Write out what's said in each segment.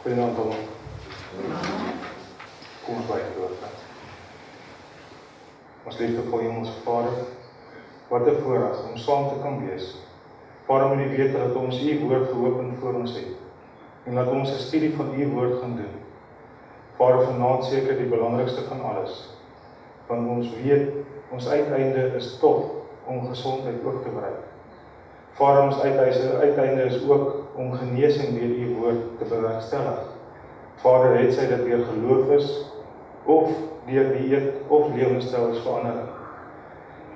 Goeienaand almal. Kom ons by die woord. Ons liefdevolle Hemelse Vader, wat 'n voorreg om saam te kan wees. Vader, moet U weet dat ons U woord geopen voor ons het en dat ons 'n studie van U woord gaan doen. Vader, vanaand seker die belangrikste van alles, want ons weet ons uiteinde is tog om gesondheid ook te bereik. Vader, ons uiteinde is ook om genesing deur U woord te bewerkstellig. Vader, het sy dat deur geloof is, of deur dieet of lewenstyl is verandering.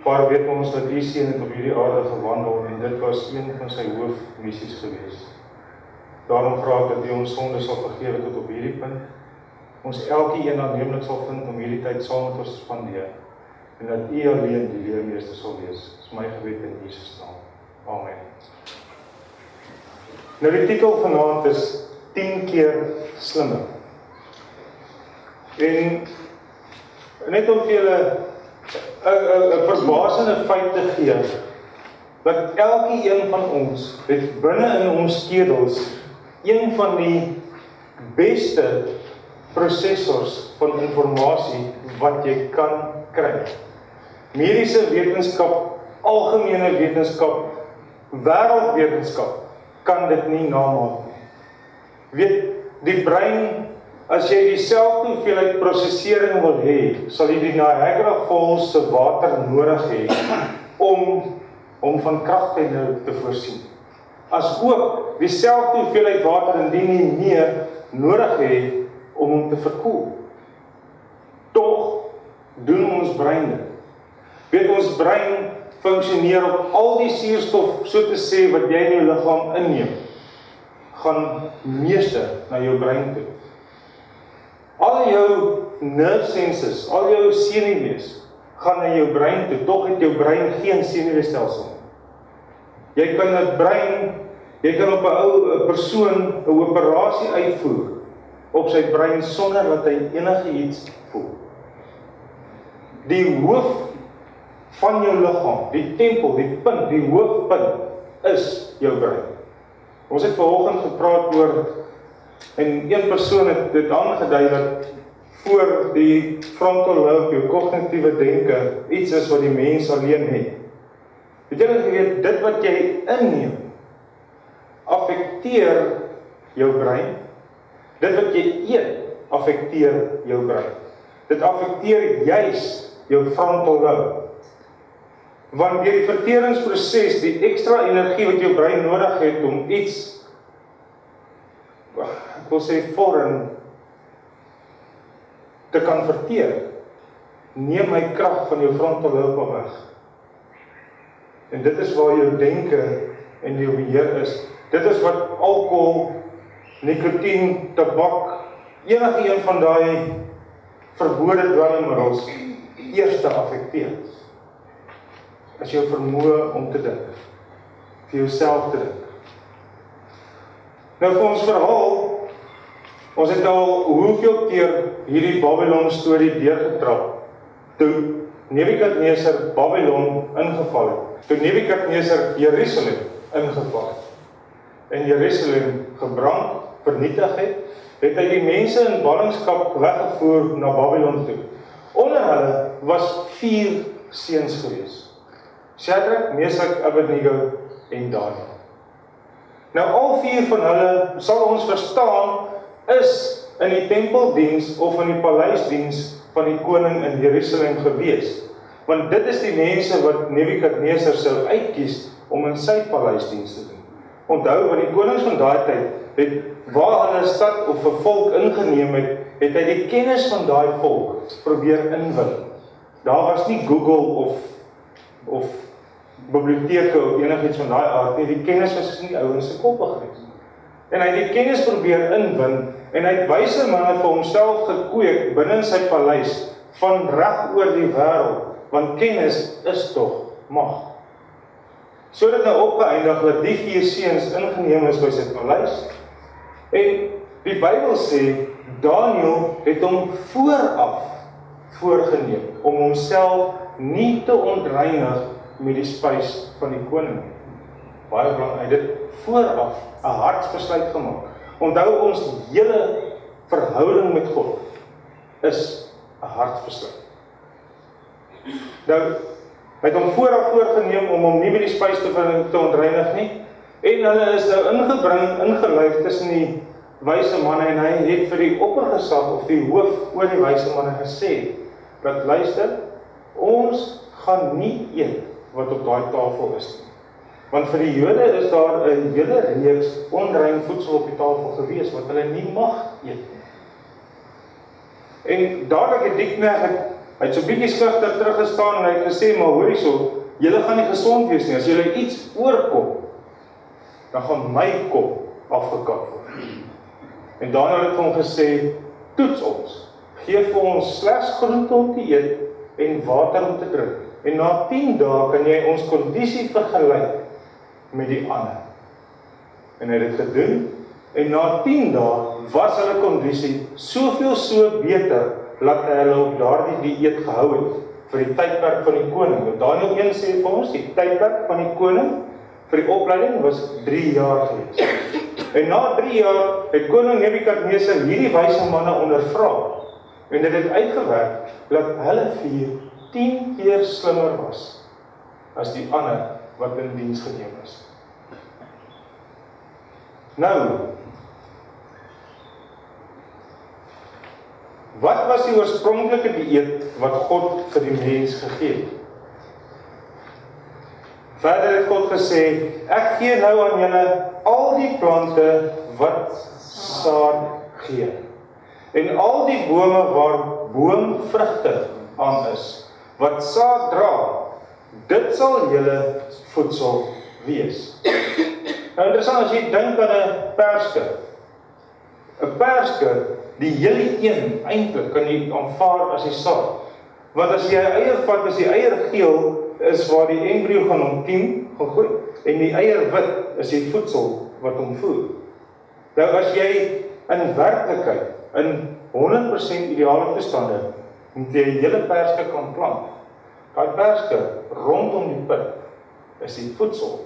Vader, weet ons dat U seun het op hierdie aarde gewandel en dit was een van sy hoofmissies gewees. Daarom vra ek dat U ons sonde sal vergewe tot op hierdie punt, ons elkeen aanneemlik sal vind om hierdie tyd saam met ons te spandeer en dat U alleen die leermeester sal wees. Dis my gebed in Jesus naam. Amen. Nou die titel vanaand is 10 keer slimmer. En net om vir julle 'n verbasende feit te gee, dat elkeen van ons het binne in ons skedels een van die beste prosessors van informasie wat jy kan kry. Mediese wetenskap, algemene wetenskap, wêreldwetenskap kan dit nie namaak nie. Weet, die brein, as jy dieselfde hoeveelheid prosesering wil hê, sal jy die Niagara Falls se water nodig hê om van kragtenne te voorsien. As ook dieselfde hoeveelheid water indien nie meer nodig hê om hom te verkoel. Tog doen ons brein dit. Weet, ons brein funksioneer op al die suurstof, so te sê, wat jy in jou liggaam inneem, gaan meeste na jou brein toe. Al jou nerve senses, al jou senuwees, gaan na jou brein toe, tog het jou brein geen senuweestelsel. Jy kan op 'n persoon 'n operasie uitvoer op sy brein sonder dat hy enige iets voel. Die hoof van jou liggaam, die tempel, die punt, die hoofpunt is jou brein. Ons het vanoggend gepraat oor, en een persoon het dit aangedui dat voor die frontal lobe, jou kognitiewe denke, iets is wat die mens alleen het. Het jy geweet, dit wat jy inneem, affekteer jou brein. Dit wat jy eet, affekteer jou brein. Dit affekteer juis jou frontal lobe. Want deur die verteringsproses, die ekstra energie wat jou brein nodig het om iets, ek wil sê foreign, te kan verteer, neem hy krag van jou frontal lobe weg. En dit is waar jou denke en jou beheer is. Dit is wat alkohol, nikotien, tabak, enige een van daai verbode dwelmmiddels eerste affekteer. As jou vermoë om te dink, vir jouself te dink. Nou vir ons verhaal, ons het al hoeveel keer hierdie Babilon storie deurgetrap, toe Nebukadnésar Babilon ingeval het, toe Nebukadnésar Jerusalem ingeval het, en Jerusalem gebrand, vernietig het hy die mense in ballingskap weggevoer na Babilon toe. Onder hulle was 4 seuns gewees. Shadrach, Mesach, Abednego en Danël. Nou al 4 van hulle, sal ons verstaan, is in die tempeldiens of in die paleisdiens van die koning in Jerusalem gewees. Want dit is die mense wat Nebukadnésar sou uitkies om in sy paleisdiens te doen. Onthou, want die konings van daai tyd het, waar hulle 'n stad of 'n volk ingeneem het, het hy die kennis van daai volk probeer inwin. Daar was nie Google of biblioteke of enigiets van daai aard nie, die kennis was in die ouens se koppe gewees. En hy het die kennis probeer inwin, en hy het wyse manne vir homself gekweek binne in sy paleis, van reg oor die wêreld, want kennis is tog mag. So dit nou opgeëindig dat die 4 seuns ingeneem is by sy paleis, en die Bybel sê, Danël het hom vooraf voorgeneem, om homself nie te ontreinig met die spys van die koning. Baie belangrijk, hy het dit vooraf 'n hartsbesluit gemaak, onthou ons hele verhouding met God is 'n hartsbesluit. Nou, hy het hom vooraf voorgeneem om hom nie by die spys te ontreinig nie, en hulle is nou ingelyf tussen die wyse manne, en hy het vir die oppergesag of die hoof oor die wyse manne gesê, dat luister, ons gaan nie eet wat op daai tafel is nie. Want vir die Jode is daar 'n hele reeks onrein voedsel op die tafel gewees, wat hulle nie mag eet nie. En dadelik het dienskneg, hy het so bietjie skugter teruggestaan en hy het gesê, maar hoor hierso, julle gaan nie gesond wees nie, as julle iets oorkom, dan gaan my kop afgekap word. En Danël het vir hom gesê, toets ons, gee vir ons slegs groente om te eet en water om te drink. En na 10 dae kan jy ons kondisie vergelyk met die ander. En hy het dit gedoen, en na 10 dae was hulle kondisie soveel so beter, dat hulle op daardie dieet gehou het, vir die tydperk van die koning. Want Daniël 1 sê vir ons, die tydperk van die koning, vir die opleiding was 3 jaar gewees. En na 3 jaar het koning Nebukadnésar hierdie wyse manne ondervra, en dit het uitgewerk, dat hulle 10 keer slimmer was, as die ander wat in diens geneem is. Nou, wat was die oorspronklike dieet wat God vir die mens gegee het? Verder het God gesê, ek gee nou aan julle al die plante wat saad gee, en al die bome waar boomvrugte aan is, wat saad dra, dit sal julle voedsel wees. Nou interessant, as jy dink aan 'n perske. 'n Perske, die hele een, eintlik kan jy aanvaar as die saad. Want as jy 'n eier vat, as die eier geel, is waar die embrio gaan ontkiem, gaan groei, en die eier wit is die voedsel wat hom voer. Nou as jy in werklikheid, in 100% ideale toestande, moet jy 'n hele perske kan plant. Daai perske rondom die put is die voedsel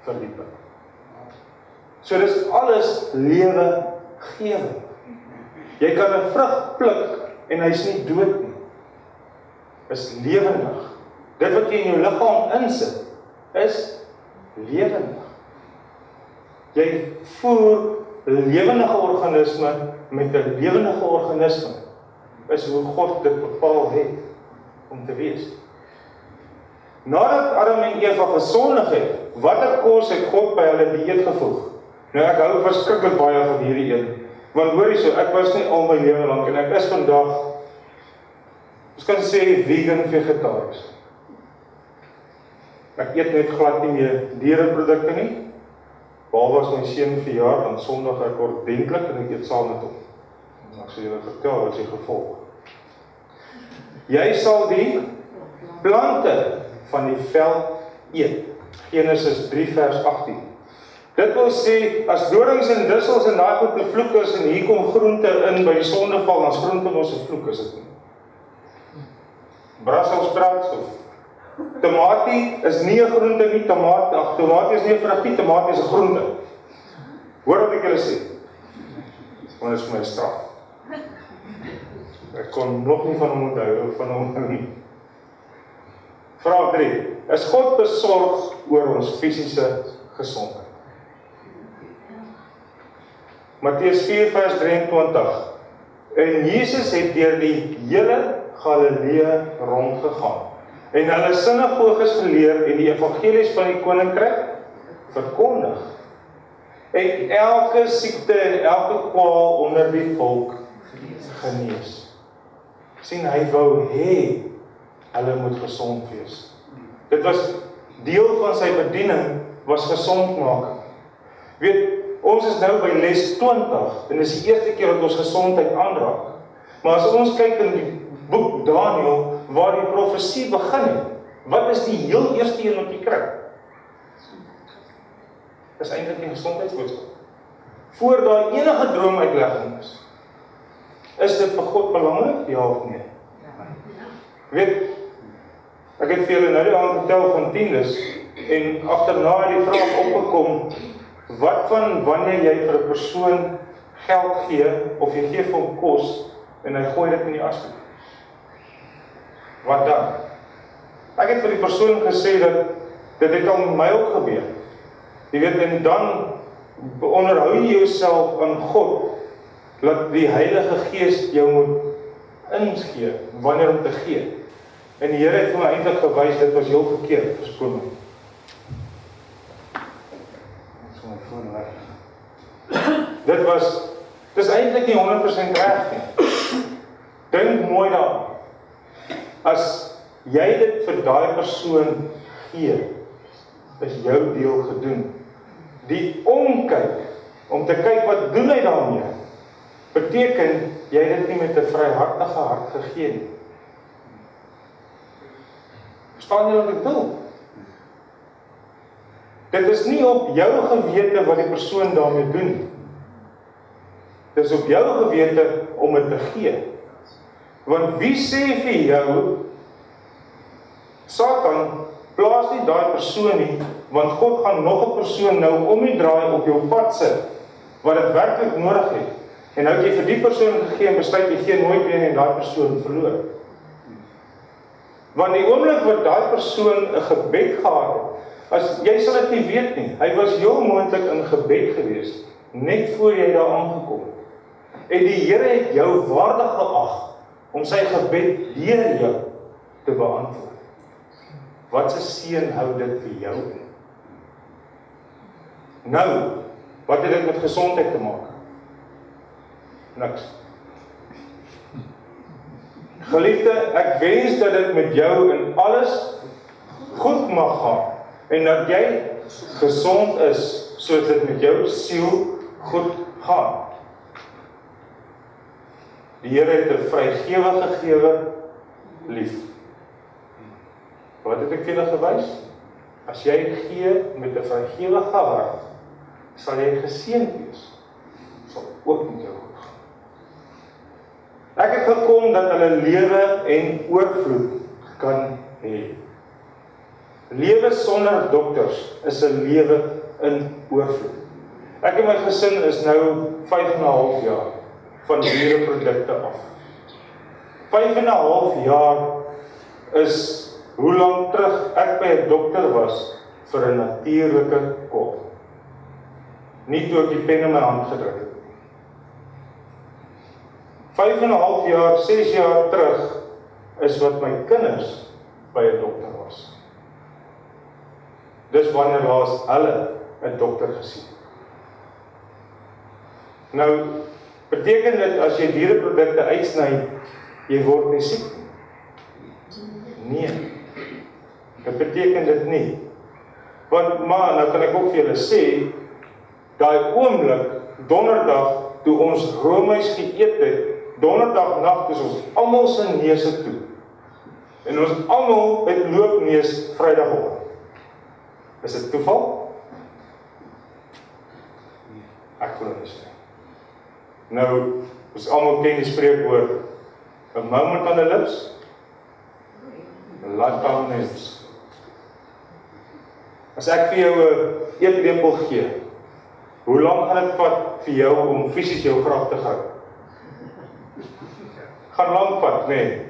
vir die put. So dis alles lewegewend. Jy kan 'n vrug pluk en hy's nie dood nie. Is lewendig. Dit wat jy in jou liggaam insit, is lewendig. Jy voer 'n lewendige organisme met 'n lewendige organisme, is hoe God dit bepaal het om te wees. Nadat Adam en Eva gesondig het, watter kos het God by hulle dieet gevoeg? Nou ek hou verskriklik baie van hierdie een, want hoor hierso, ek was nie al my lewe lank, en ek is vandag, ons kan sê vegan vegetaris. Ek eet net glad nie meer diereprodukte nie, behalwe as my seun verjaar, dan Sondag ek ordentlik en ek eet saam met hom. En ek sal julle vertel wat is die gevolg. Jy sal die plante van die veld eet. Genesis 3 vers 18. Dit wil sê, as dorings en dussels en daai goed 'n vloek is, en hier kom groente in by die sondeval, dan is groente mos 'n vloek, is dit nie? Brusselssprouts of tamatie is nie 'n groente nie, tamatie is nie 'n vrug nie, tamatie is 'n groente. Hoor wat ek julle sê? Want dit is vir my straf. Ek kon nog nie van hom onthou, of van hom nie. Vraag 3. Is God besorg oor ons fisiese gesondheid? Matteus 4 vers 23. En Jesus het deur die hele Galilea rondgegaan, en hulle sinagoges geleer en die evangelies van die koninkryk verkondig, en elke siekte en elke kwaal onder die volk genees. Sien, hy wou hê hulle moet gesond wees. Dit was deel van sy bediening, was gesond maak. Weet, ons is nou by les 20, en dit is die eerste keer dat ons gesondheid aanraak. Maar as ons kyk in die boek Daniël, waar die profesie begin het, wat is die heel eerste een wat jy kry? Dis eintlik die gesondheidsboodskap. Voor daar enige droomuitlegging is dit vir God belangrik, ja of nee? Weet, ek het vir julle nou die aand vertel van Tiendes, en agterna die vraag opgekom, wat van wanneer jy vir 'n persoon geld gee, of jy gee vir hom kos, en hy gooi dit in die asblik. Wat dan? Ek het vir die persoon gesê dat dit het al met my ook gebeur. Jy weet, en dan onderhou jy jouself aan God, dat die Heilige Gees jou moet ingee, wanneer om te gee. En die Here het vir my eintlik gewys, dit was heel verkeerd, verskoon my. Dit is eintlik nie 100% reg nie. Dink mooi daaraan. As jy dit vir daai persoon gee, is jou deel gedoen. Die omkyk, om te kyk wat doen hy daarmee, beteken jy dit nie met 'n vryhartige hart gegee nie. Verstaan jy wat ek bedoel? Dit is nie op jou gewete wat die persoon daarmee doen. Dit is op jou gewete om dit te gee. Want wie sê vir jou, Satan, plaas nie daai persoon nie, want God gaan nog 'n persoon nou om die draai op jou pad sit, wat dit werklik nodig het. En nou het jy vir die persoon gegee en besluit jy gee nooit weer en daai persoon verloor. Want die oomblik wat daai persoon 'n gebed gehad het, as jy sal dit nie weet nie, hy was heel moontlik in gebed gewees, net voor jy daar aangekom het. En die Here het jou waardig geag om sy gebed deur jou te beantwoord. Wat 'n seën hou dit vir jou in? Nou, wat het dit met gesondheid te maak? Niks. Geliefde, ek wens dat dit met jou in alles goed mag gaan, en dat jy gesond is, sodat dit met jou siel goed gaan. Die Here het 'n vrygewige gegewe lief. Wat het ek vir julle gewys? As jy gee met 'n vrygewige hart, sal jy geseënd wees. Sal ook met jou goed gaan. Ek het gekom dat hulle lewe en oorvloed kan hê. Lewe sonder dokters is 'n lewe in oorvloed. Ek en my gesin is nou 5,5 jaar van diereprodukte af. 5,5 jaar is hoe lang terug ek by 'n dokter was vir 'n natuurlike kop. Nie toe ek die pen in my hand gedruk het. 5,5 jaar, 6 jaar terug is wat my kinders by 'n dokter was. Dis wanneer laas hulle 'n dokter gesien. Nou, beteken dit as jy diereprodukte uitsny, jy word nie siek nie? Nee. Dit beteken dit nie. Want, maar, nou kan ek ook vir julle sê, daai oomblik, donderdag, toe ons roomys geëet het, donderdag nag is ons almal se neuse toe. En ons almal het loopneus Vrydagoggend. Is dit toeval? Ek glo nie so. Nou, ons almal ken die spreekwoord, a moment on the lips, a lifetime on the lips. As ek vir jou 'n eetlepel gee, hoe lank gaan dit vat vir jou om fisies jou graf te gaan? Gaan lank vat, nee.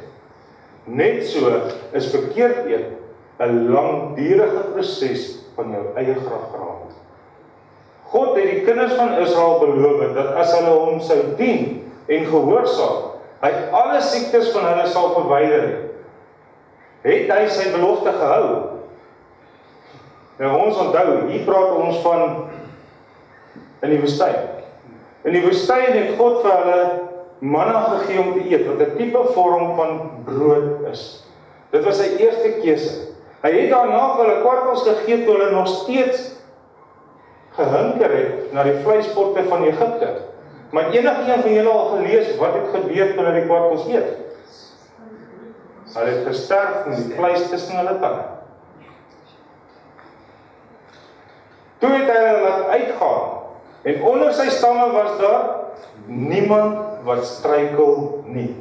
Net so is verkeerd eet 'n langdurige proses van jou eie grafgrawe. God het die kinders van Israel beloof dat as hulle hom sou dien en gehoorsaam, hy alle siektes van hulle sal verwyder. Het hy sy belofte gehou? Nou ons onthou, hier praat ons van in die woestyn. In die woestyn het God vir hulle manna gegee om te eet, wat 'n tipe vorm van brood is. Dit was sy eerste keuse. Hy het daarna vir hulle kwartels gegee toe hulle nog steeds gehinker het na die vleispotte van Egipte. Maar enigeen van julle al gelees wat het gebeur toe hulle die kwartels eet? Hulle het gesterf met die vleis tussen hulle tande. Toe het hy hulle laat uitgaan, en onder sy stamme was daar niemand wat struikel nie.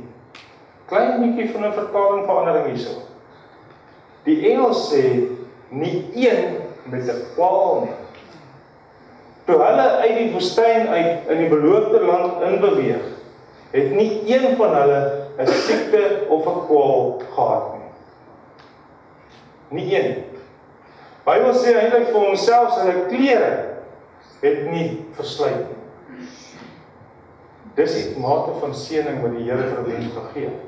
Klein bietjie van 'n vertaling verandering hierso. Die Engels sê, nie een met 'n kwaal nie. toe hulle uit die woestyn uit in die beloofde land inbeweeg, het nie een van hulle 'n siekte of 'n kwaal gehad nie. Nie een. Bybel sê eintlik vir homself, hulle klere het nie verslyt nie. Dis die mate van seëning wat die Here vir 'n mens gegee het.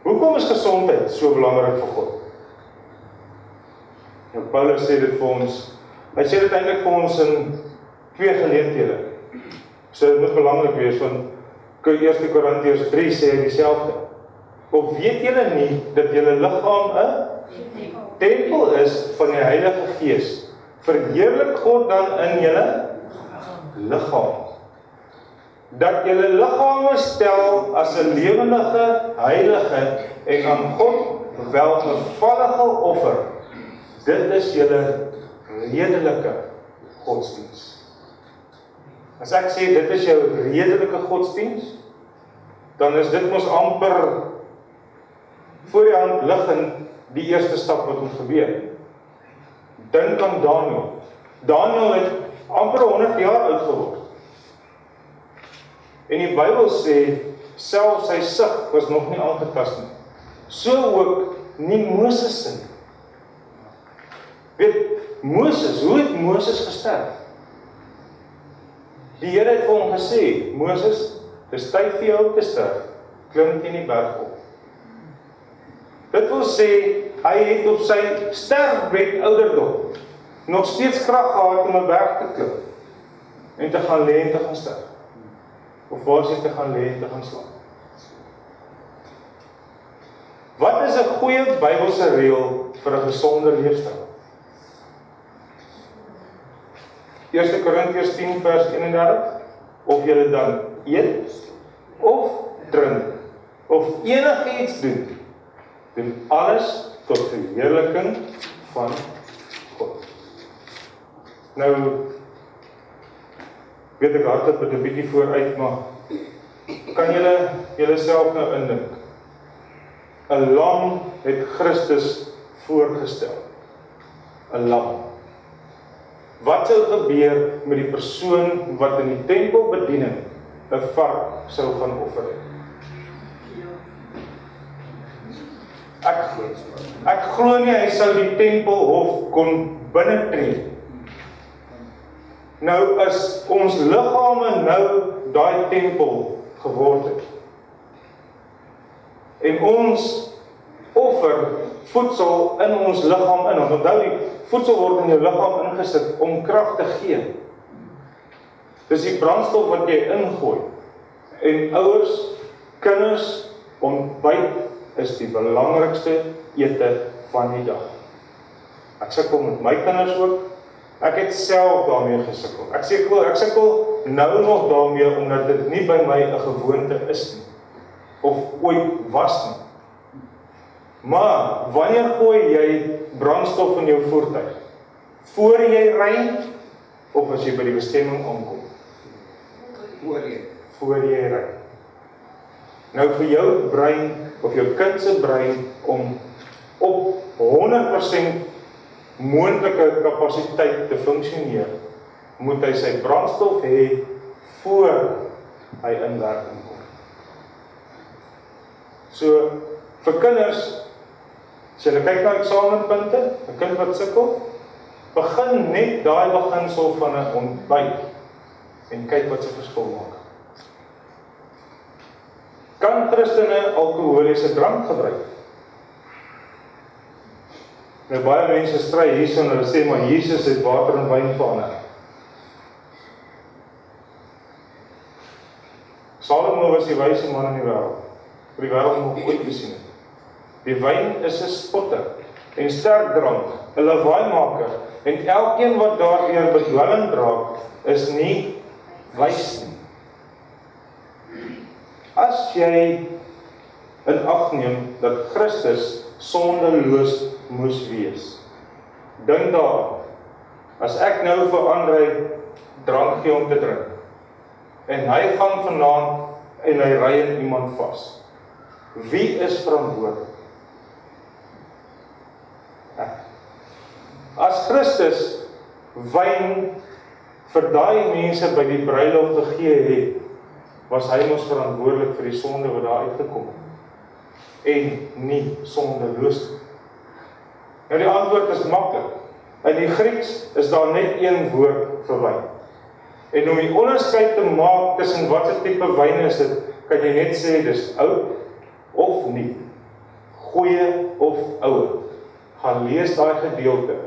Hoekom is gesondheid so belangrik vir God? Nou, Paulus sê dit vir ons, hy sê dit eintlik vir ons in 2 geleenthede. So dit moet belangrik wees, want 1 Korintiërs 3 sê hy dieselfde. Of weet julle nie, dat julle liggaam 'n tempel is van die Heilige Gees? Verheerlik God dan in julle liggaam. Dat julle liggame stel as 'n lewendige, heilige en aan God welgevallige offer. Dit is julle redelike godsdiens. As ek sê dit is jou redelike godsdiens, dan is dit mos amper voor die hand liggend die eerste stap wat moet gebeur. Dink aan Danël. Danël het amper 100 jaar oud geword. En die Bybel sê, selfs sy sig was nog nie aangetast nie. So ook nie Moses sin. Weet, Moses, hoe het Moses gesterf? Die Here het vir hom gesê, Moses, dis tyd vir jou om te sterf, klim teen die berg op. Dit wil sê, hy het op sy sterfbed ouderdom nog steeds krag gehad om 'n berg te klim en te gaan lê en te gaan sterf. Of basies te gaan lê en te gaan slaap. Wat is 'n goeie Bybelse reël vir 'n gesonde leefstyl? 1 Korintiërs 10 vers 31, of julle dan eet, of drink, of enigiets doen, doen alles tot verheerliking van God. Nou, weet ek hardop het 'n bietjie vooruit, maar kan julle self nou indink? 'n lam het Christus voorgestel. 'n lam. Wat sou gebeur met die persoon wat in die tempelbediening 'n vark sou gaan offer het? Ek glo nie hy sou die tempelhof kon binnetree. Nou as ons liggame nou daai tempel geword het, en ons offer voedsel in ons liggaam in, want onthou die voedsel word in jou liggaam ingesit om krag te gee. Dis die brandstof wat jy ingooi. En ouers, kinders, ontbyt is die belangrikste ete van die dag. Ek sukkel met my kinders ook. Ek het self daarmee gesukkel. Ek sukkel nou nog daarmee omdat dit nie by my 'n gewoonte is nie. Of ooit was nie. Maar wanneer gooi jy brandstof in jou voertuig? Voor jy ry of as jy by die bestemming aankom? Voor jy ry. Nou vir jou brein of jou kind se brein om op 100% moontlike kapasiteit te funksioneer, moet hy sy brandstof hê voor hy in werking kom. So vir kinders, as jy kyk na eksamenpunte, 'n kind wat sukkel, begin net daai beginsel van 'n ontbyt en kyk wat se verskil maak. Kan Christene alkoholiese drank gebruik? Nou baie mense stry hierso en hulle sê maar Jesus het water en wyn verander. Salomo was die wyse man in die wêreld. Vir die wêreld nog ooit gesien het. Die wyn is 'n spotter en sterk drank, 'n lawaaimaker, en elkeen wat daardeur bedwelming raak, is nie wys nie. As jy in ag neem dat Christus sondeloos moes wees, dink daaraan, as ek nou vir André drank gee om te drink, en hy gaan vanaand en hy ry in iemand vas, wie is verantwoordelik? As Christus wyn vir daai mense by die bruiloft gegee het, was hy mos verantwoordelik vir die sonde wat daar uitgekom het. En nie sondeloos nie. Nou die antwoord is maklik. In die Grieks is daar net een woord vir wyn. En om die onderskeid te maak tussen watse tipe wyn is dit, kan jy net sê dis oud of nie, goeie of ouer. Gaan lees daai gedeelte.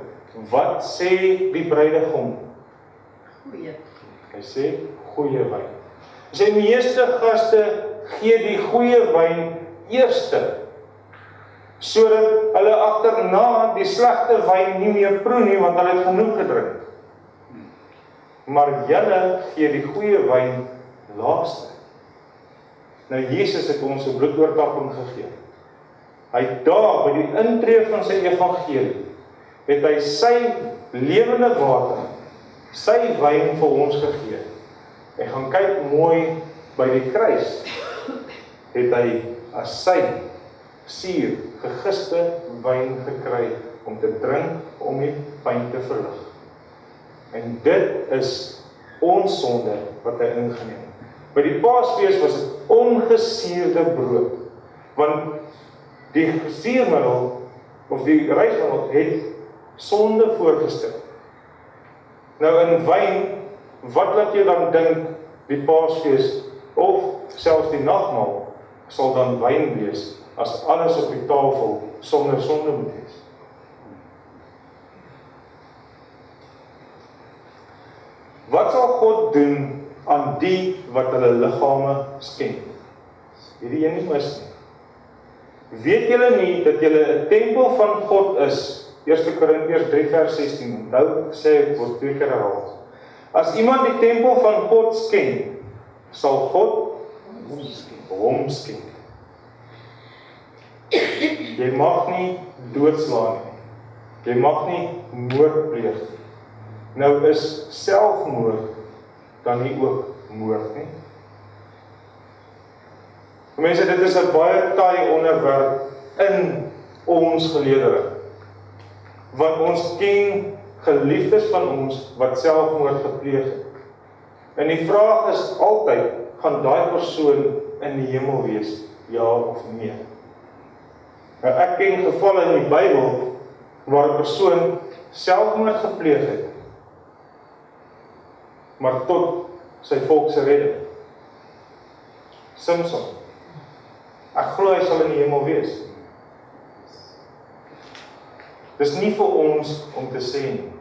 Wat sê die bruidegom? Goeie. Hy sê goeie wyn. Sy meeste gaste gee die goeie wyn eerste, sodat hulle agterna die slegte wyn nie meer proe nie, want hulle het genoeg gedrink. Maar julle gee die goeie wyn laaste. Nou Jesus het ons 'n bloedoortapping gegee. Hy daar by die intree van sy evangelie, het hy sy lewende water, sy wyn vir ons gegee. En gaan kyk mooi by die kruis, het hy as sy suur, gegiste wyn gekry om te drink, om die pyn te verlig. En dit is ons sonde wat hy ingeneem. By die Paasfees was dit ongesuurde brood, want die suurmiddel of die rysmiddel het sonde voorgestel. Nou in wyn, wat laat jy dan dink die Paasfees of selfs die nagmaal sal dan wyn wees as alles op die tafel sonder sonde moet wees? Wat sal God doen aan die wat hulle liggame skenk? Hierdie een nie mis nie. Weet julle nie dat julle 'n tempel van God is? 1 Korintiërs 3 vers 16. Nou sê ek word 2 keer herhaal. As iemand die tempel van God skenk, sal God hom skenk. Jy mag nie doodslaan nie. Jy mag nie moord pleeg nie. Nou is selfmoord dan nie ook moord nie. Mense, dit is 'n baie taai onderwerp in ons geleedere. Want ons ken geliefdes van ons wat selfmoord gepleeg het. En die vraag is altyd, gaan daai persoon in die hemel wees, ja of nee? Nou, ek ken gevalle in die Bybel waar 'n persoon selfmoord gepleeg het, maar tot sy volk se redding. Samson. Ek glo hy sal in die hemel wees. Dis nie vir ons om te sê nie.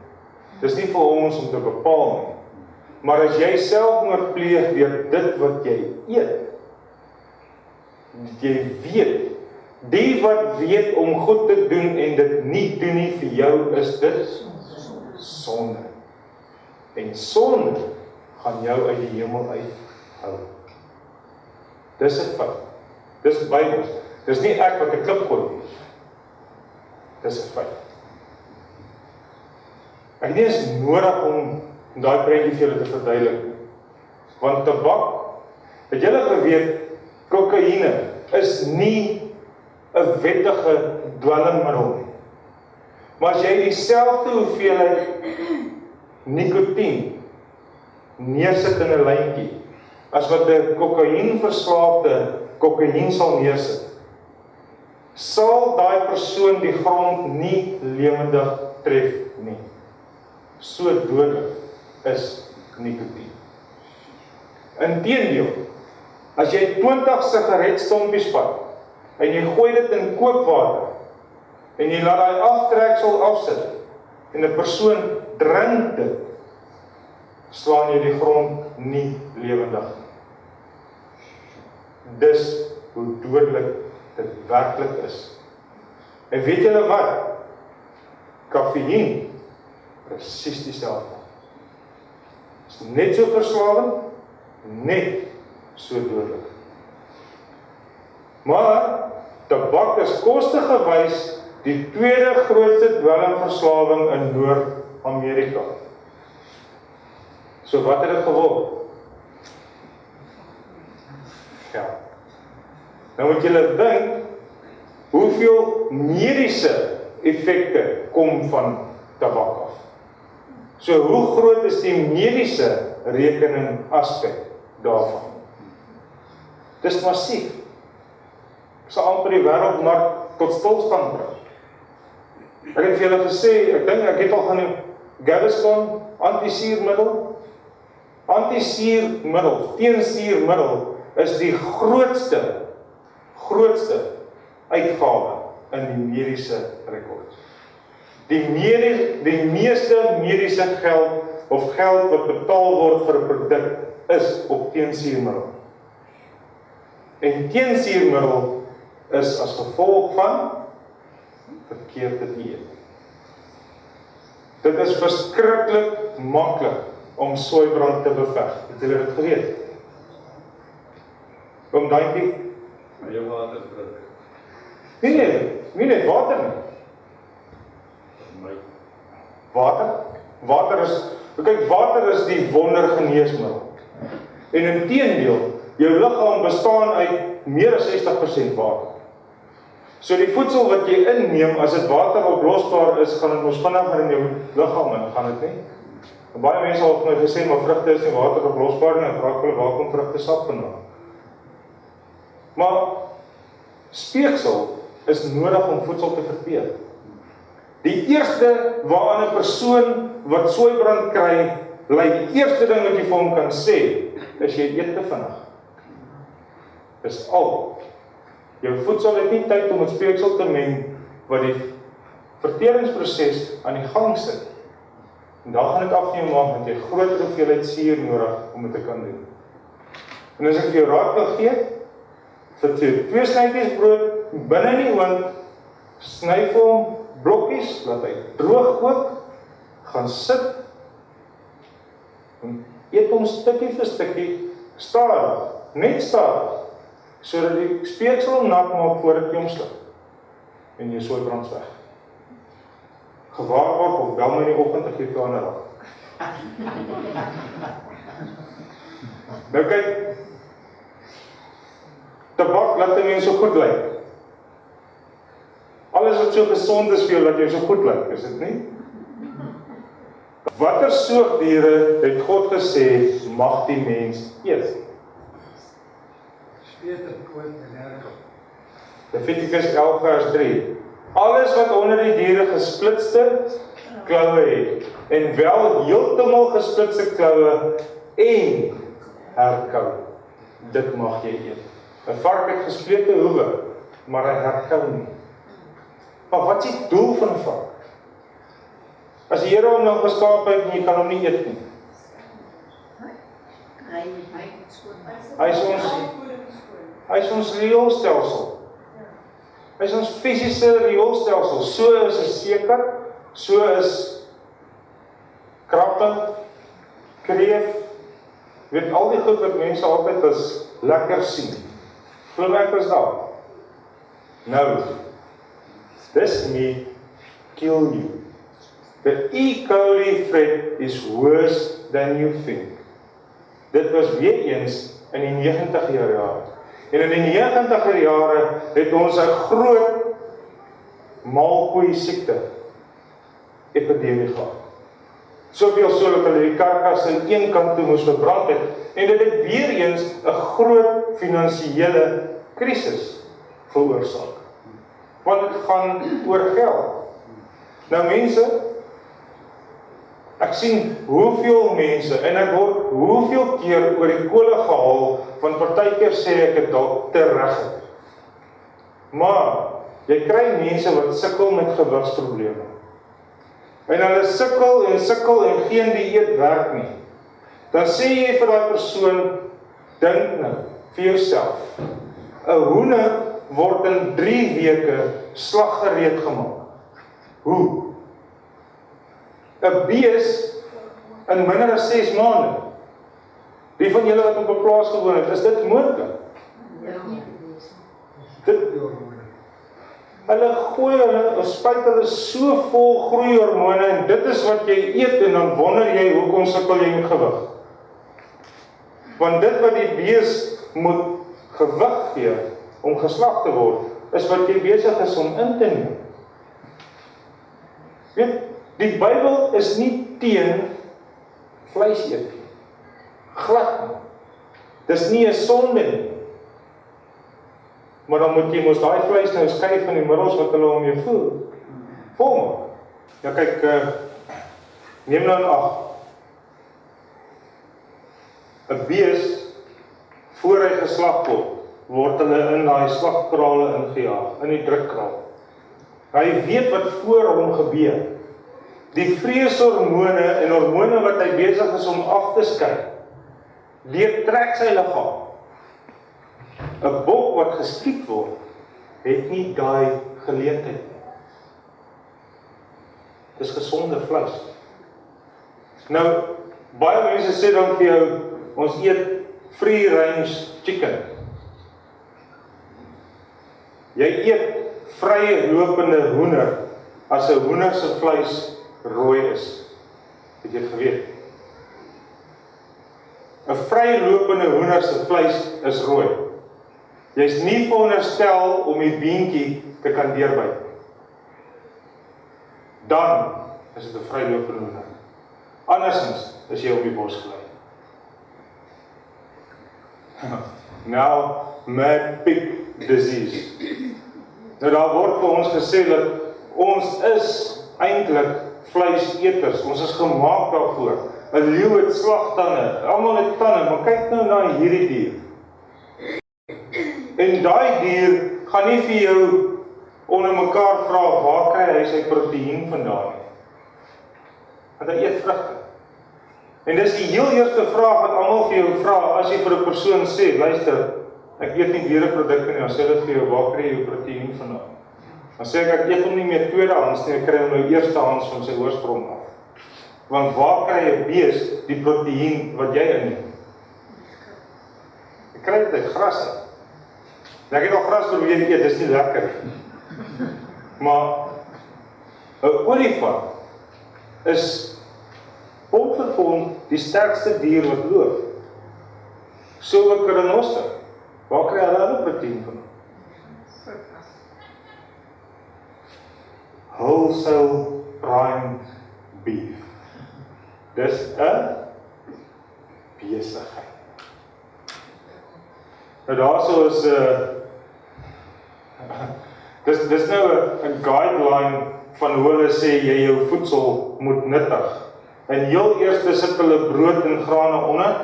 Dis nie vir ons om te bepaal nie. Maar as jy selfmoord pleeg deur dit wat jy eet, jy weet, die wat weet om goed te doen en dit nie doen nie vir jou, is dit sonde. En sonde gaan jou uit die hemel uithou. Dis 'n feit. Dis Bybels. Dis nie ek wat 'n klip gooi nie. Dis 'n feit. Ek dink dit is nodig om daai prentjie vir julle te verduidelik. Want tabak, het julle geweet, kokaine is nie 'n wettige dwelmmiddel nie. Maar as jy dieselfde hoeveelheid nikotien neersit in 'n lyntjie, as wat 'n kokainverslaafde kokain sal neersit, sal daai persoon die grond nie lewendig tref nie. So dodelik is nikotien. Inteendeel, as jy 20 sigaretstompies vat, en jy gooi dit in kookwater, en jy laat daai aftreksel afsit, en 'n persoon drink dit, slaan jy die grond nie lewendig. Dis hoe dodelik dit werklik is. En weet julle wat? Kaffieïn, presies dieselfde. Is net so verslawend, net so dodelik. Maar tabak is kostegewys die tweede grootste dwelmverslawing in Noord-Amerika. So wat het dit geword? Ja. Nou moet julle dink, hoeveel mediese effekte kom van tabak af? So hoe groot is die mediese rekening aspek daarvan? Dis massief. Ek sal amper die wêreldmark tot stilstand bring. Ek het vir julle gesê, ek dink ek het al genoem, Gaviscon, anti-suurmiddel. Anti-suurmiddel, teensuurmiddel is die grootste uitgawe in die mediese rekords. Die meeste mediese geld of geld wat betaal word vir 'n produk is op teensuurmiddel. En teensuurmiddel is as gevolg van verkeerde dieet. Dit is verskriklik maklik om soeibrand te beveg. Het julle dit geweet? Kom dankie. Maar jou water drink. Nee net water nie. Water is die wondergeneesmiddel. En inteendeel, jou liggaam bestaan uit meer as 60% water. So die voedsel wat jy inneem, as dit water oplosbaar is, gaan dit mos vinniger in jou liggaam in, gaan dit nie? En baie mense het my gesê, maar vrugte is nie water oplosbaar nie, en vra ek hulle, waar kom vrugte sap vandaan? Maar speeksel is nodig om voedsel te verteer. Die eerste waaraan 'n persoon wat soeibrand kry, die eerste ding wat jy vir hom kan sê, is jy eet te vinnig. Dis al. Jou voedsel het nie tyd om met speeksel te meng, wat die verteringsproses aan die gang sit. En dan gaan dit afneem maak, want jy groot hoeveelheid suur nodig om dit te kan doen. En as ek vir jou raad wil gee, vir 2 snytjies brood, binne in die oond, sny vir hom blokkies, laat hy droog kook, gaan sit, en eet hom stukkie vir stukkie, stadig, net stadig, sodat die speeksel hom nat maak voordat jy hom sluk, en jy soeibrand weg. Gewaar word, of bel my in die oggend, ek gee vir ander raad. Nou kyk, tabak laat die mens so goed lyk. Alles wat so gesond is vir jou, laat jou so goed lyk, is dit nie? Watter soogdiere het God gesê, mag die mens eet? Levitikus 11 vers 3. Alles wat onder die diere gesplitste kloue het, en wel heeltemal gesplitste kloue en herkou, dit mag jy eet. 'n vark het gesplete hoewe, maar hy herkou nie. Maar wat is die doel van 'n vark? As die Here hom nou geskaap het, jy kan hom nie eet nie. Hy is ons rioolstelsel. Hy is ons fisiese rioolstelsel. So is 'n seker, so is krappe, kreef, weet al die goed wat mense altyd as lekker sien. Glo my ek was daar. Nou, this meat kill you. The E. coli threat is worse than you think. Dit was weer eens in die 90 jare. En in die 90 jare het ons 'n groot maalkoei siekte epidemie gehad. Soveel so dat hulle die karkas aan een kant toe moes verbrand het, en dit het weer eens 'n groot finansiële krisis veroorsaak. Want dit gaan oor geld. Nou mense, ek sien hoeveel mense, en ek word hoeveel keer oor die kole gehaal, want partykeer sê ek het dalk te reg. Maar, jy kry mense wat sukkel met gewigsprobleme. En hulle sukkel en geen dieet werk nie. Dan sê jy vir daai persoon, dink nou, vir jouself, 'n hoender word in 3 weke slaggereed gemaak. Hoe? 'n bees in minder as 6 maande. Die van julle wat op 'n plaas gewoon het, is dit moontlik? Hulle gooi hulle, of spuit hulle so vol groeihormone, en dit is wat jy eet, en dan wonder jy, hoekom sukkel jy met gewig? Want dit wat die bees moet gewig gee, om geslag te word, is wat jy besig is om in te neem. Weet, die Bybel is nie teen vleis eet nie. Glad nie. Dis nie 'n sonde nie. Maar dan moet jy mos daai vleis nou skei van die middels wat hulle om jou voel maak. Ja kyk, neem nou in ag. 'n Bees, voor hy geslag word hulle in daai slagkrale ingejaag, in die drukkraal. Hy weet wat voor hom gebeur. Die vreeshormone en hormone wat hy besig is om af te skei, trek sy liggaam. 'n Bok wat geskiet word, het nie daai geleentheid nie. Dis gesonde vleis. Nou, baie mense sê dan vir jou, ons eet free range chicken. Jy eet vrye lopende hoender, as 'n hoender se vleis rooi is. Het jy geweet? 'n vrye lopende hoender se vleis is rooi. Jy's nie veronderstel om die beentjie te kan deurbyt. Dan is dit 'n vrye lopende hoender. Andersins is jy op die bos gelei. Now, mad pig disease. Nou daar word vir ons gesê dat ons is eintlik vleiseters. Ons is gemaak daarvoor. 'n Leeu het slagtande, almal het tande, maar kyk nou na hierdie dier. En daai dier gaan nie vir jou onder mekaar vra waar kry hy sy proteïen vandaan nie. Want hy eet vrugte. En dis die heel eerste vraag wat almal vir jou vra as jy vir 'n persoon sê, luister, ek eet nie diereprodukte nie, dan sê hulle vir jou, waar kry jy jou proteïen vandaan? Dan sê ek eet hom nie meer tweedehands nie, ek kry hom nou eerstehands van sy oorsprong af. Want waar kry 'n bees die proteïen wat jy inneem? Ek kry dit uit gras uit. En ek het al gras probeer eet, dis nie lekker. Maar 'n olifant is pond vir pond die sterkste dier wat loop. So ook 'n renoster. Waar kry hulle proteïen van? Wholesale prime beef. Dis 'n besigheid. Nou daarso is dis nou 'n guideline van hoe hulle sê jy jou voedsel moet nuttig. En heel eers sit hulle brood en grane onder,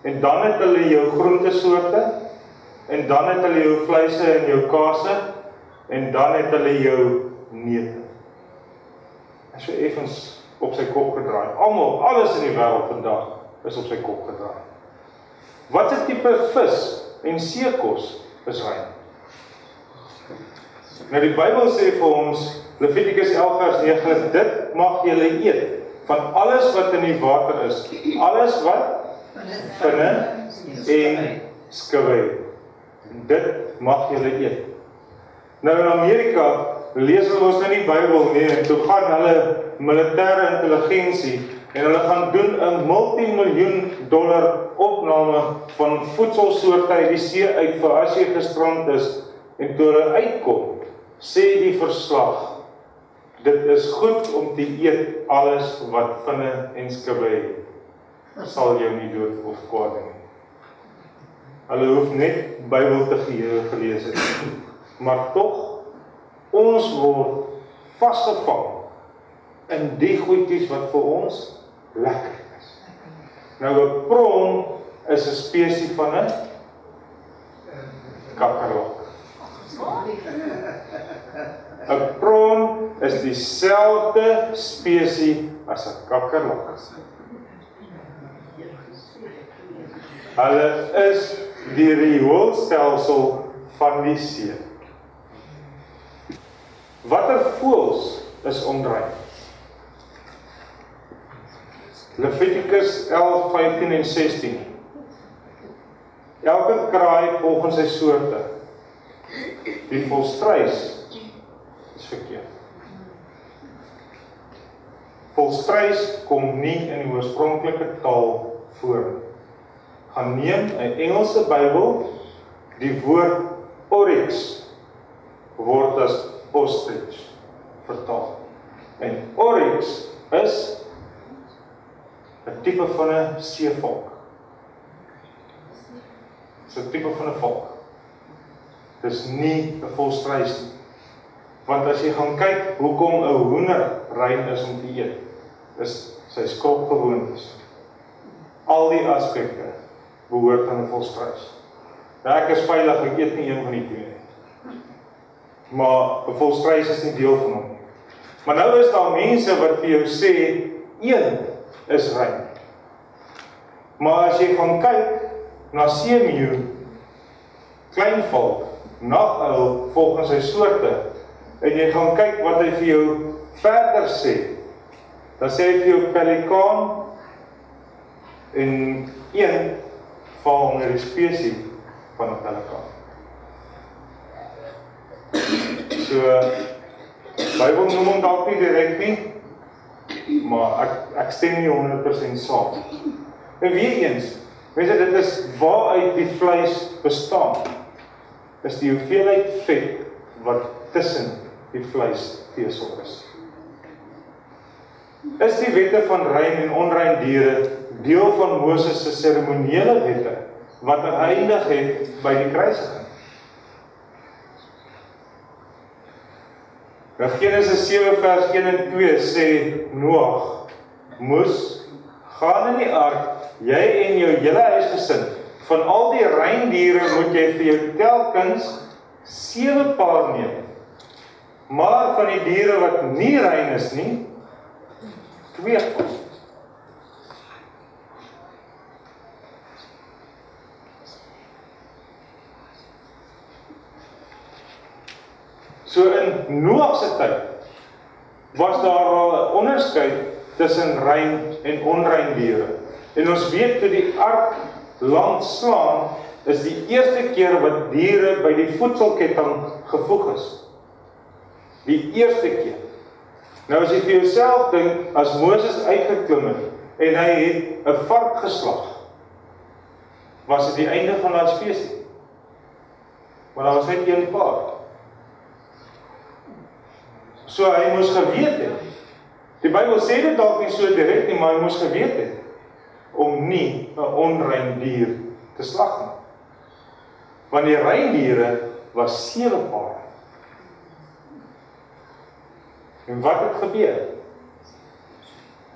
en dan het hulle jou groentesoorte, en dan het hulle jou vleise en jou kase, en dan het hulle jou neute. En so effens op sy kop gedraai. Alles in die wêreld vandag is op sy kop gedraai. Wat 'n tipe vis en seekos is rein? Nou die Bybel sê vir ons, Levitikus 11 vers 9, dit mag julle eet, van alles wat in die water is, alles wat vinne en skubbe. Dit mag julle eet. Nou in Amerika lees hulle ons nou nie Bybel nie, en toe gaan hulle militêre intelligensie, en hulle gaan doen 'n multimiljoen-dollar opname van voedselsoorte uit die see uit vir as jy gestrand is, en toe hulle uitkom, sê die verslag, dit is goed om te eet alles wat vinne en skubbe het. Sal jou nie dood of kwaad doen nie. Hulle hoef net Bybel te gelees het. Maar tog, ons word vasgevang in die goedjies wat vir ons lekker is. Nou 'n prawn is 'n spesie van 'n kakkerlak. 'n Prawn is dieselfde spesie as 'n kakkerlak. Hulle is die rioolstelsel van die see. Watter voëls is onrein? Levitikus 11, 15 en 16. Elke kraai volgens sy soorte. Die volstruis is verkeerd. Volstruis kom nie in die oorspronklike taal voor. Gaan neem 'n Engelse Bybel, die woord oryx word as ostrich vertaal. En oryx is 'n tipe van 'n seevolk. Dis 'n tipe van 'n volk. Dis nie 'n volstruis nie. Want as jy gaan kyk hoekom 'n hoender rein is om te eet, is sy skropgewoontes. Al die aspekte behoort aan 'n volstruis. Nou ek is veilig, ek eet nie een van die twee nie. Maar 'n volstruis is nie deel van hom. Maar nou is daar mense wat vir jou sê, een is rein. Maar as jy gaan kyk na seemeeu, kleinvalk, naguil volgens sy soorte, en jy gaan kyk wat hy vir jou verder sê, dan sê hy vir jou pelikaan, en een val onder die spesie van 'n pelikaan. So, Bybel noem hom dalk nie direk nie, maar ek stem nie 100% saam. En weer eens, mense, dit is waaruit die vleis bestaan, is die hoeveelheid vet wat tussen die vleisvesel is. Is die wette van rein en onrein diere deel van Moses se seremoniële wette wat geëindig het by die kruisiging? Nou Genesis 7 vers 1 en 2 sê Noag moes gaan in die ark, jy en jou hele huisgesin, van al die rein diere moet jy vir jou telkens 7 paar neem. Maar van die diere wat nie rein is nie, 2 paar. So in Noag se tyd was daar al 'n onderskeid tussen rein en onrein diere. En ons weet toe die ark land slaan, is die eerste keer wat diere by die voedselketting gevoeg is. Die eerste keer. Nou as jy vir jouself dink, as Moses uitgeklim het en hy het 'n vark geslag, was dit die einde van daai spesie. Maar daar was net een paar. So hy moes geweet het. Die Bybel sê dit dalk nie so direk nie, maar hy moes geweet het om nie 'n onrein dier te slag nie. Want die rein diere was 7 paar. En wat het gebeur?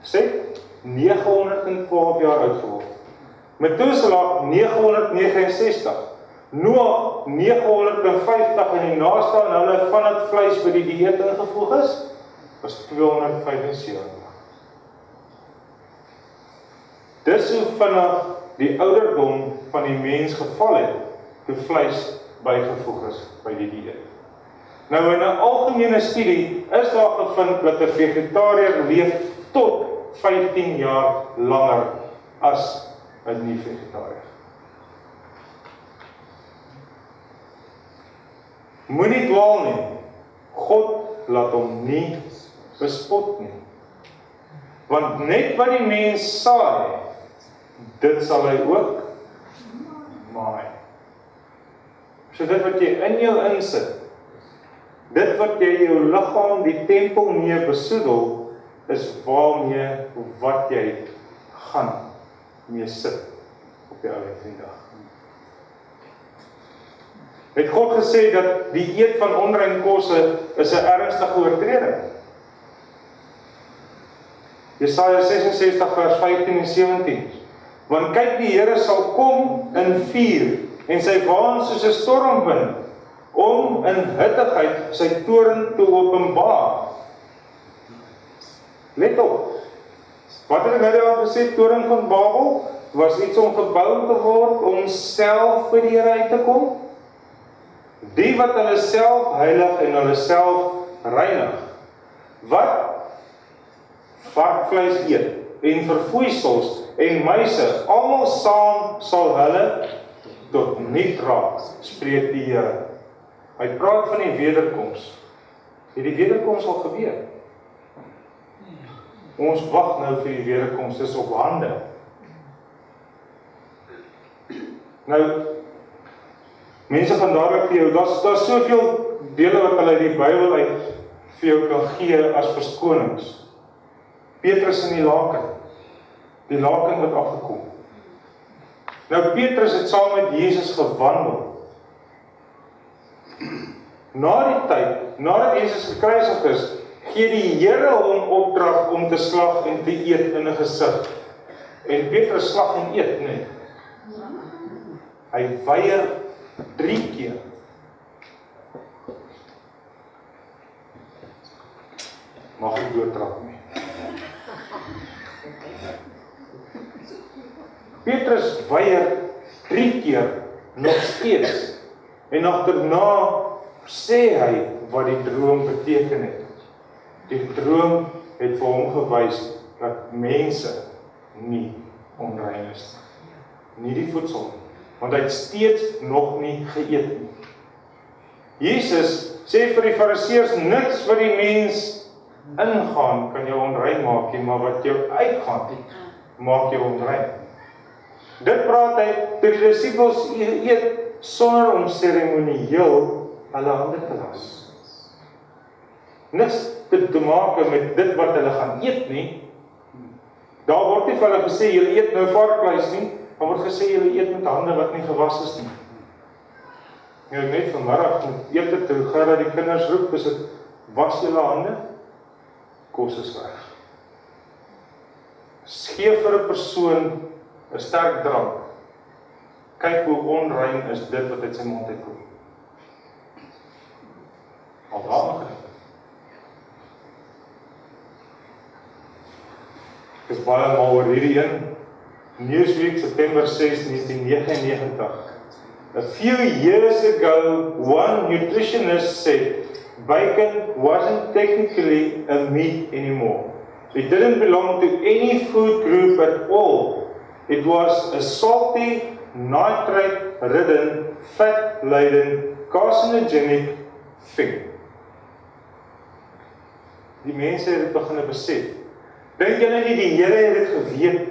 Sê 912 jaar oud geword. Methuselah 969. Noag 950 en die naaste aan hulle van het vleis by die dieet ingevoeg is, was 275. Dis hoe vinnig die ouderdom van die mens geval het, toe vleis bygevoeg is by die dieet. Nou in 'n algemene studie is daar gevind dat 'n vegetariër leef tot 15 jaar langer as 'n nie-vegetariër. Moenie dwaal nie. God laat hom nie bespot nie. Want net wat die mens saai, dit sal hy ook maai. So dit wat jy in jou insit, dit wat jy jou liggaam, die tempel mee besoedel, is waarmee wat jy gaan mee sit op die ou dag. Het God gesê dat die eet van onrein kosse is 'n ernstige oortreding? Jesaja 66 vers 15 en 17. Want kyk, die Here sal kom in vuur en sy waan soos 'n stormwind, om in hittigheid sy toorn te openbaar. Let op. Wat het ek nou al gesê, toorn van Babel was iets om gebou te word om self by die Here uit te kom? Die wat hulle self heilig en hulle self reinig. Wat? Varkvleis eet en verfoeisels en muise, almal saam sal hulle tot niet raak, spreek die Here. Hy praat van die wederkoms. Het die wederkoms al gebeur? Ons wag nou vir die wederkoms, dis op hande. Nou, mense gaan dadelik vir jou, daar's soveel dele wat hulle die Bybel uit vir jou kan gee as verskonings. Petrus in die laken. Die laken het afgekom. Nou Petrus het saam met Jesus gewandel. Na die tyd, nadat Jesus gekruisig is, gee die Here hom opdrag om te slag en te eet in 'n gesig. En Petrus slag en eet, nee. Hy weier 3 keer. Mag ek doortrap nie. Petrus weier 3 keer nog steeds. En agterna sê hy wat die droom beteken het. Die droom het vir hom gewys dat mense nie onrein is nie die voedsel nie, want hy het steeds nog nie geëet nie. Jesus sê vir die fariseërs, niks wat die mens ingaan kan jou onrein maak nie, maar wat jou uitgaan maak jou onrein. Dit praat hy toe die disippels eet sonder om seremonieel hulle hande te was. Niks te maak met dit wat hulle gaan eet nie. Daar word nie vir hulle gesê, julle eet nou varkvleis nie, maar word gesê, julle eet met hande wat nie gewas is nie. Nou net vanmiddag met ete toe, gaan dat die kinders roep, is dit, was julle hande? Kos is weg. Geef vir 'n persoon 'n sterk drank. Kyk hoe onrein is dit wat uit sy mond uitkom. Al daarna gedink. Ek is baie mal oor hierdie een. Newsweek, September 6, 1999. A few years ago, one nutritionist said, bacon wasn't technically a meat anymore. It didn't belong to any food group at all. It was a salty, nitrate-ridden, fat-laden, carcinogenic thing. Die mense het dit begin besef. Dink julle nie die Here het dit geweet?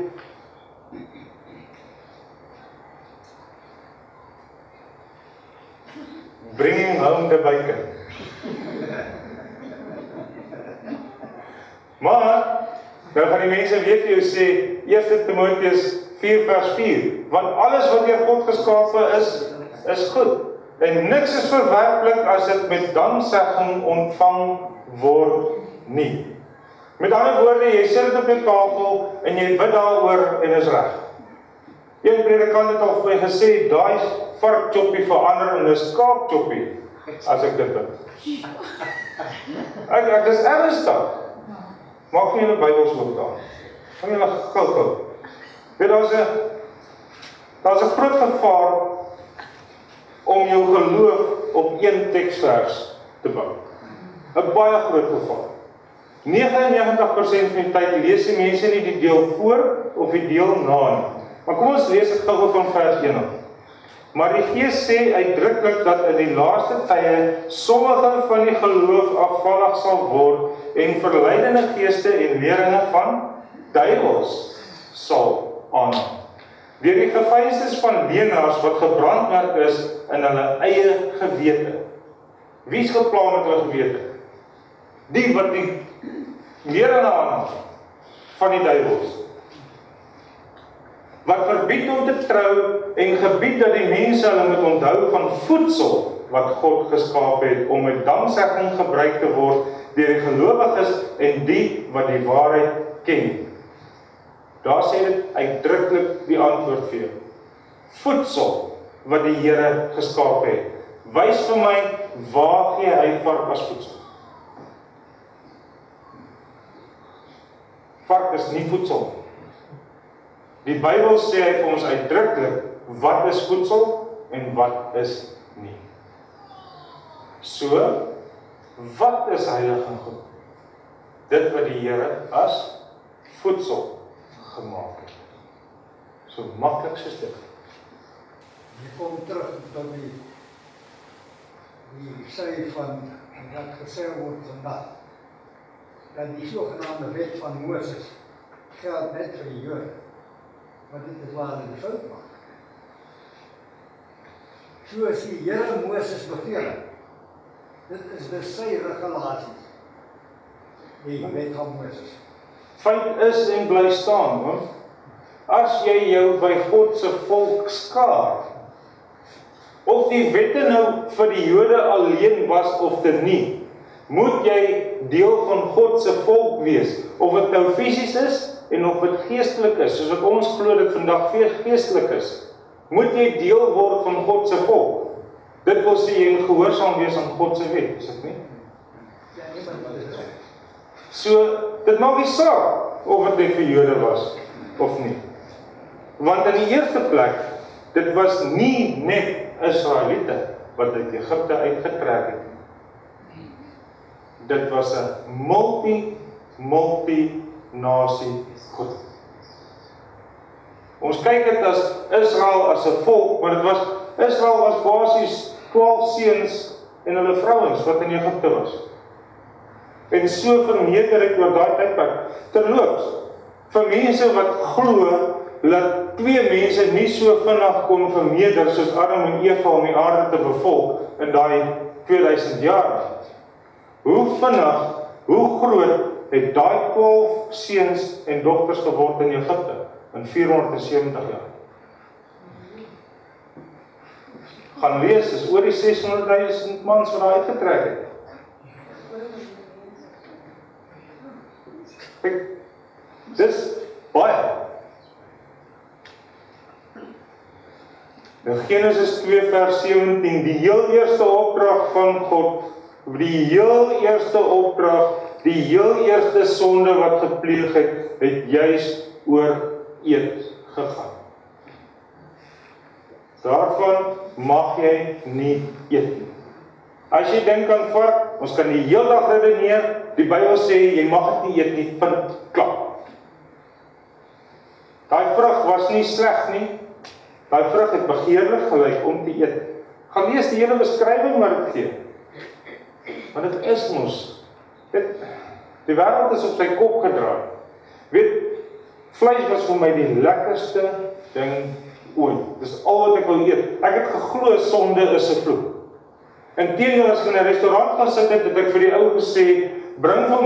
Bringing home the bacon. Maar, nou gaan die mense weet vir jou sê, 1 Timoteus 4 vers 4, want alles wat deur God geskape is goed, en niks is verwerplik as dit met danksegging ontvang word nie. Met ander woorde, jy sit dit op jou tafel, en jy bid daaroor, en is reg. Een predikant het al vir my gesê, daai varkchoppie verander in 'n skaapchoppie, as ek dit bid. Ek is ernstig. Maak vir julle Bybels oop daar. Gaan julle gou. Weet, daar's 'n groot gevaar om jou geloof op een teksvers te bou. 'n Baie groot gevaar. 99% van die tyd lees die mense nie die deel voor of die deel na nie. Maar kom ons lees dit gou van vers 1 af. Maar die Gees sê uitdruklik dat in die laaste tye sommige van die geloof afvallig sal word en verleidende geeste en leringe van duiwels sal aanneem. Deur die geveinsdes van leenaars wat gebrandmerk is in hulle eie gewete. Wie's gepla met hulle gewete? Die wat die leringe aanneem van die duiwels. Wat verbied om te trou en gebied dat die mense hulle moet onthou van voedsel wat God geskaap het om met danksegging gebruik te word deur die gelowiges en die wat die waarheid ken. Daar sê dit uitdruklik die antwoord vir jou. Voedsel wat die Here geskaap het. Wys vir my waar gee hy vark as voedsel? Vark is nie voedsel. Die Bybel sê hy vir ons uitdruklik wat is voedsel en wat is nie. So, wat is heilig en goed? Dit wat die Here as voedsel gemaak het. So maklik soos dit. Jy kom terug tot die sê van wat gesê word vandag. Dat die sogenaamde wet van Moses geld net vir die Jode. Want dit is waar hulle die fout maak. So as die Here Moses beveel het, dit is dus sy regulasies, die wet van Moses. Feit is en bly staan, hoor. as jy jou by God se volk skaar, of die wette nou vir die Jode alleen was of dit nie, moet jy deel van God se volk wees, of dit nou fisies is, en of dit geestelik is, soos wat ons glo dit vandag geestelik is, moet jy deel word van God se volk. Dit wil sê jy moet gehoorsaam wees aan God se wet, is dit nie? So, dit maak nie saak of dit net vir Jode was, of nie. Want in die eerste plek, dit was nie net Israeliete, wat uit Egipte uitgetrek het. Dit was 'n multi-nasie groep. Ons kyk dit as Israel as 'n volk, maar Israel was basies 12 seuns en hulle vrouens wat in Egipte was. En so vermeerder dit oor daai tydperk. Terloops, vir mense wat glo dat 2 mense nie so vinnig kon vermeerder soos Adam en Eva om die aarde te bevolk in daai 2000 jaar. Hoe vinnig, hoe groot het daai 12 seuns en dogters geword in Egipte in 470 jaar? Gaan lees, is oor die 600.000 mans wat daar uitgetrek het. Kijk, dis baie. In Genesis 2 vers 17, die heel eerste opdrag van God, die heel eerste opdrag, die heel eerste sonde wat gepleeg het juis oor eet gegaan. Daarvan mag jy nie eet nie. As jy dink aan vark, ons kan die hele dag redeneer, die Bybel sê, jy mag dit nie eet nie, punt, klaar. Daai vrug was nie sleg nie, daai vrug het begeerlik gelyk om te eet. Gaan lees die hele beskrywing wat dit gee. Want dit is mos, die wêreld is op sy kop gedraai. Weet, vleis was vir my die lekkerste ding ooit. Dis al wat ek wil eet. Ek het geglo sonde is 'n vloek. Inteendeel as ek in 'n restaurant gaan sit het ek vir die ou gesê, bring vir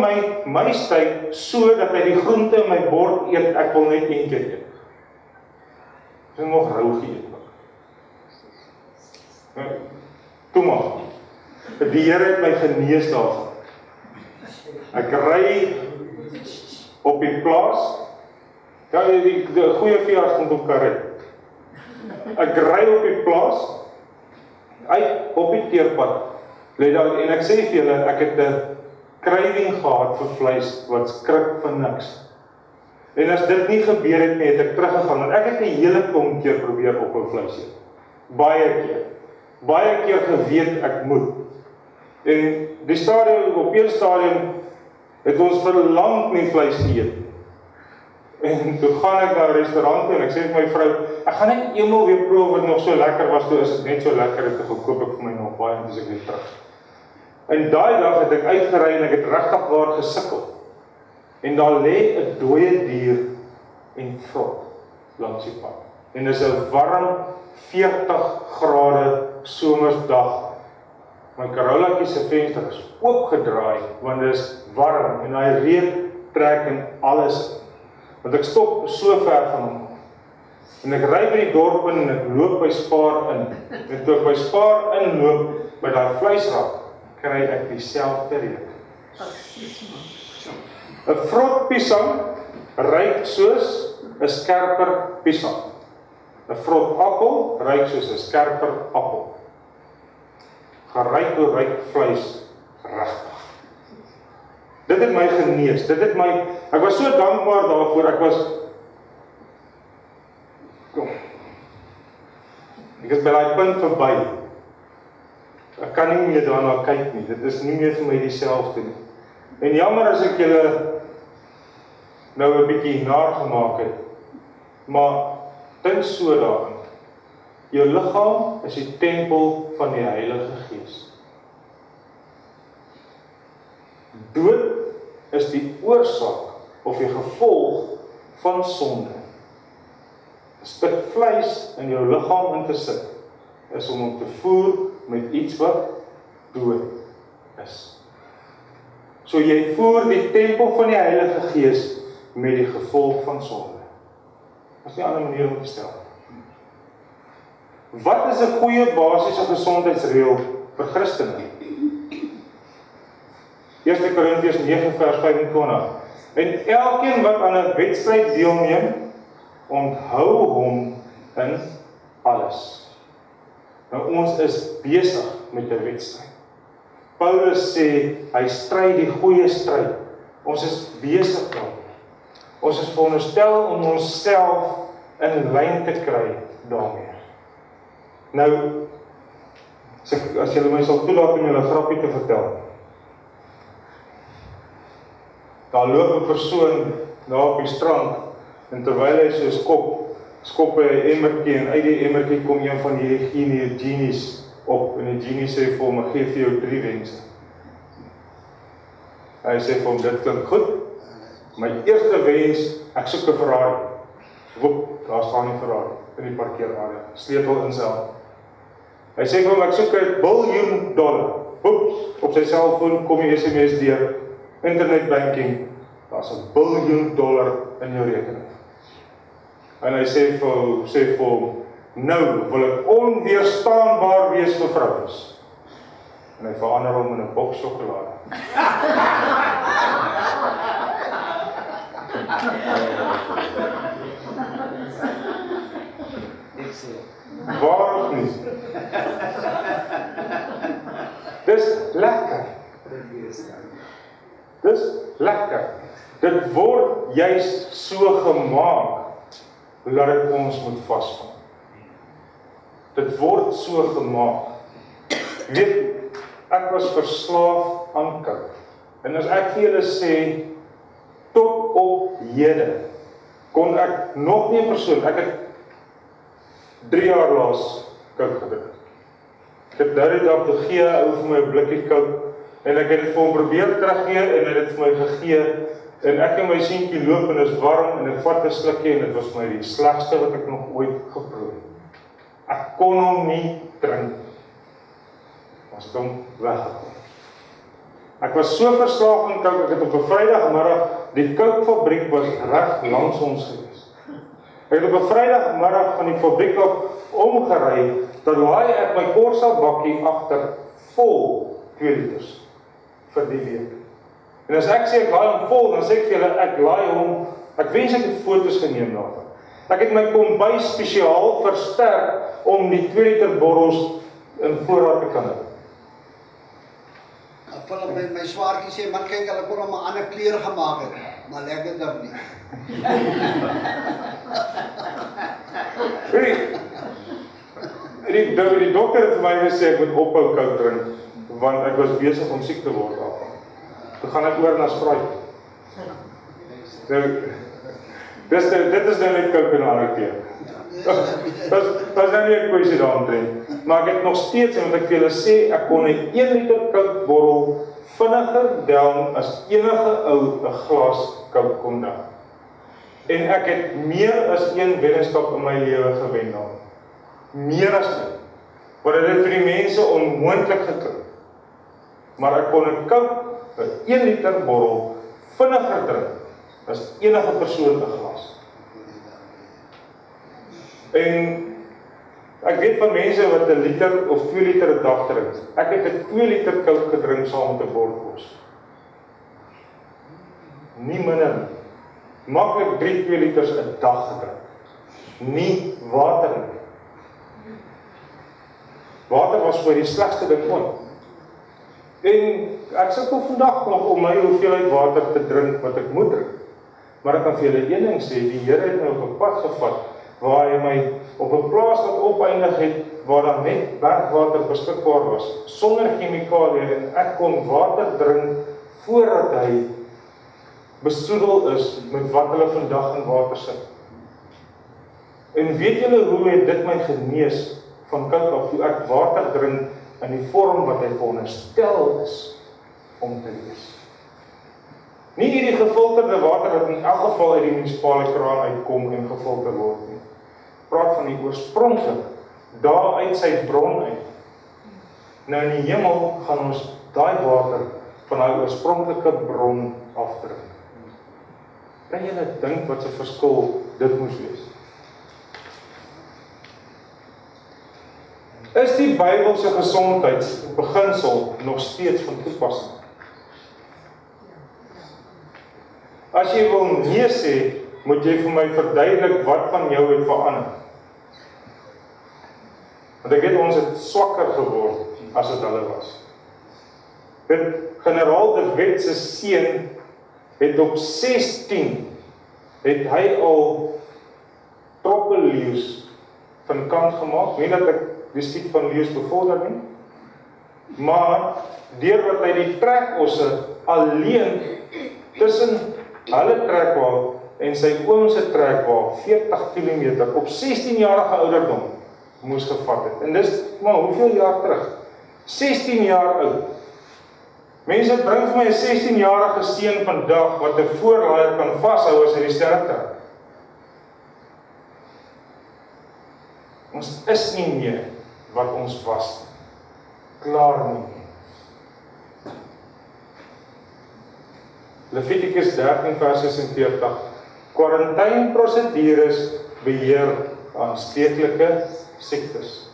my steak so dat hy die groente in my bord eet, ek wil net een keer eet. Ek het nog rou geëet. Toe maar. Die Here het my genees daarvan. Ek ry op die plaas. Ja, die goeie veearts komt op karret. Ek ry op die plaas, uit op die teerpad, en ek sê vir julle, ek het 'n craving gehad vir vleis, wat skrik van niks. En as dit nie gebeur het nie, het ek teruggegaan, want ek het 'n hele klomp keer probeer op 'n vleis eet. Baie keer geweet ek moet. En die stadium, op een stadium, het ons verlang nie vleis geëet. En toe gaan ek na 'n restaurant en ek sê vir my vrou, ek gaan net eenmaal weer proe wat nog so lekker was, toe is dit net so lekker, en toe gekoop ek vir my nog baie, en dis ek weer terug. En daai dag het ek uitgery en ek het regtig waar gesukkel. En daar lê 'n dooie dier en vrot langs die pad. En dis 'n warm 40 grade somersdag. My Corollaatjie se venster is oopgedraai, want dit is warm, en daai reuk trek en alles. Want ek stop so ver van hom. En ek ry by die dorp in, en ek loop by Spaar in. En toe ek by Spaar inloop, by daai vleisrak, kry ek dieselfde reuk. 'n vrot piesang ruik soos 'n skerper piesang. 'n vrot appel ruik soos 'n skerper appel. Geruik hoe ruik vleis regtig. Dit het my genees, ek was so dankbaar daarvoor, ek is by daai punt verby. Ek kan nie meer daarna kyk nie, dit is nie meer vir my dieselfde nie. En jammer as ek julle nou 'n bietjie naar gemaak het, maar dink so daarin. Jou liggaam is die tempel van die Heilige Gees. Dood is die oorsaak of die gevolg van sonde. 'n stuk vleis in jou liggaam in te sit, is om te voer met iets wat dood is. So jy voer die tempel van die Heilige Gees met die gevolg van sonde. Is nie 'n ander manier om te stel. Wat is 'n goeie basiese gesondheidsreël vir Christene? 1 Korintiërs 9 vers 25. En elkeen wat aan 'n wedstryd deelneem, onthou hom in alles. Nou ons is besig met 'n wedstryd. Paulus sê, hy stry die goeie stryd. Ons is besig daarmee. Ons is veronderstel om onsself in lyn te kry daarmee. Nou, as julle my sal toelaat om julle 'n grappie te vertel. Daar loop 'n persoon daar op die strand, en terwyl hy so skop hy 'n emmertjie, en uit die emmertjie kom een van hierdie genies op, en die genie sê vir hom, ek gee vir jou 3 wense. Hy sê vir hom, dit klink goed, my eerste wens, ek soek 'n Ferrari. Woep, daar staan die Ferrari, in die parkeerarea, sleutel in sy hand. Hy sê vir hom, ek soek $1 biljoen. Woep, op sy selfoon kom die SMS deur, internetbanking, daar's $1 biljoen in jou rekening. En hy sê vir hom, nou wil ek onweerstaanbaar wees vir vrouens. En hy verander hom in 'n boks sjokolade. Waar of nie? Dis lekker. Dis lekker. Dit word juist so gemaak, laat dit ons moet vasvang. Dit word so gemaak. Weet, ek was verslaaf aan kook. En as ek vir julle sê, tot op hede, kon ek nog nie 'n persoon, ek het 3 jaar laas kook gedrink. Ek het nou die dag te gee, ou vir my 'n blikkie kook, en ek het dit vir hom probeer teruggee, en hy het dit vir my gegee, en ek en my seentjie loop, en is warm, en ek vat 'n slukkie, en dit was vir my die slegste wat ek nog ooit geproe het. Ek kon hom nie drink, was het hom weggekom. Ek was so verslaaf aan kook, ek het op 'n Vrydagmiddag, die kookfabriek was reg langs ons gewees. Ek het op 'n Vrydagmiddag van die fabriek af omgery, dan laai ek my Corsa bakkie agter vol 2 liters vir die week. En as ek sê ek laai hom vol, dan sê ek vir julle, ek laai hom, ek wens ek het foto's geneem daarvan. Ek het my kombuis spesiaal versterk om die 2 liter borrels in voorraad te kan hê. Phillip, my swaartjie sê, man kyk, hulle kon hom 'n ander kleur gemaak het, maar lekkerder nie. Die dokter het vir my gesê ek moet ophou kook drink, want ek was besig om siek te word daarvan. Toe gaan ek oor na Sprite. Dit is nou net kook en 'n ander keer. Dat is nou nie 'n kwessie daaromtrent. Maar ek het nog steeds, en wat ek vir julle sê, ek kon 'n 1 liter kookborrel vinniger down as enige ou 'n glas kook kon down. En ek het meer as 1 weddenskap in my lewe gewen daar. Meer as dit. Want dit het vir die mense onmoontlik geklink. Maar ek kon 'n kook, 'n 1 liter borrel vinniger drink as enige persoon 'n glas. En ek weet van mense wat 1 liter of 2 liter 'n dag drink. Ek het 'n 2 liter kook gedrink saam met 'n bord kos. Nie minder nie. Maklik 3-2 liters 'n dag gedrink. Nie water nie. Water was vir die slegste ding ooit. En ek sukkel vandag nog om my hoeveelheid water te drink wat ek moet drink. Maar ek kan vir julle een ding sê, die Here het my op 'n pad gevat, waar hy my op 'n plaas wat opeindig het, waar daar net bergwater beskikbaar was, sonder chemikalieë, en ek kon water drink, voordat hy besoedel is, met wat hulle vandag in water sit. En weet julle hoe het dit my genees, van kind af, toe ek water drink, in die vorm wat hy veronderstel is, om te wees. Nie hierdie gefilterde water wat in elk geval uit die munisipale kraan uitkom en gefilter word nie. Praat van die oorspronklik, daar uit sy bron uit. Nou in die hemel gaan ons daai water van daai oorspronklike bron afdrink. Kan julle dink wat 'n verskil dit moes wees? Is die Bybelse gesondheidsbeginsel nog steeds van toepassing? As jy wil nee sê, moet jy vir my verduidelik wat van jou het verander. Want ek weet ons het swakker geword as het hulle was. Generaal de Wet se seun het op 16 het hy al troppe leeu's van kant gemaak. Nie dat ek die skiet van leeu's bevorder nie, maar deur wat hy die trekosse alleen tussen hulle trekwa en sy oom se trekwa 40 km op 16-jarige ouderdom moes gevat het. En dis maar hoeveel jaar terug? 16 jaar oud. Mense bring vir my 'n 16-jarige seun vandag wat 'n voorlaaier kan vashou as hy die sterk trek. Ons is nie meer wat ons was. Klaar nie. Levitikus 13 vers 46. Quarantynprosedures beheer aansteeklike siektes.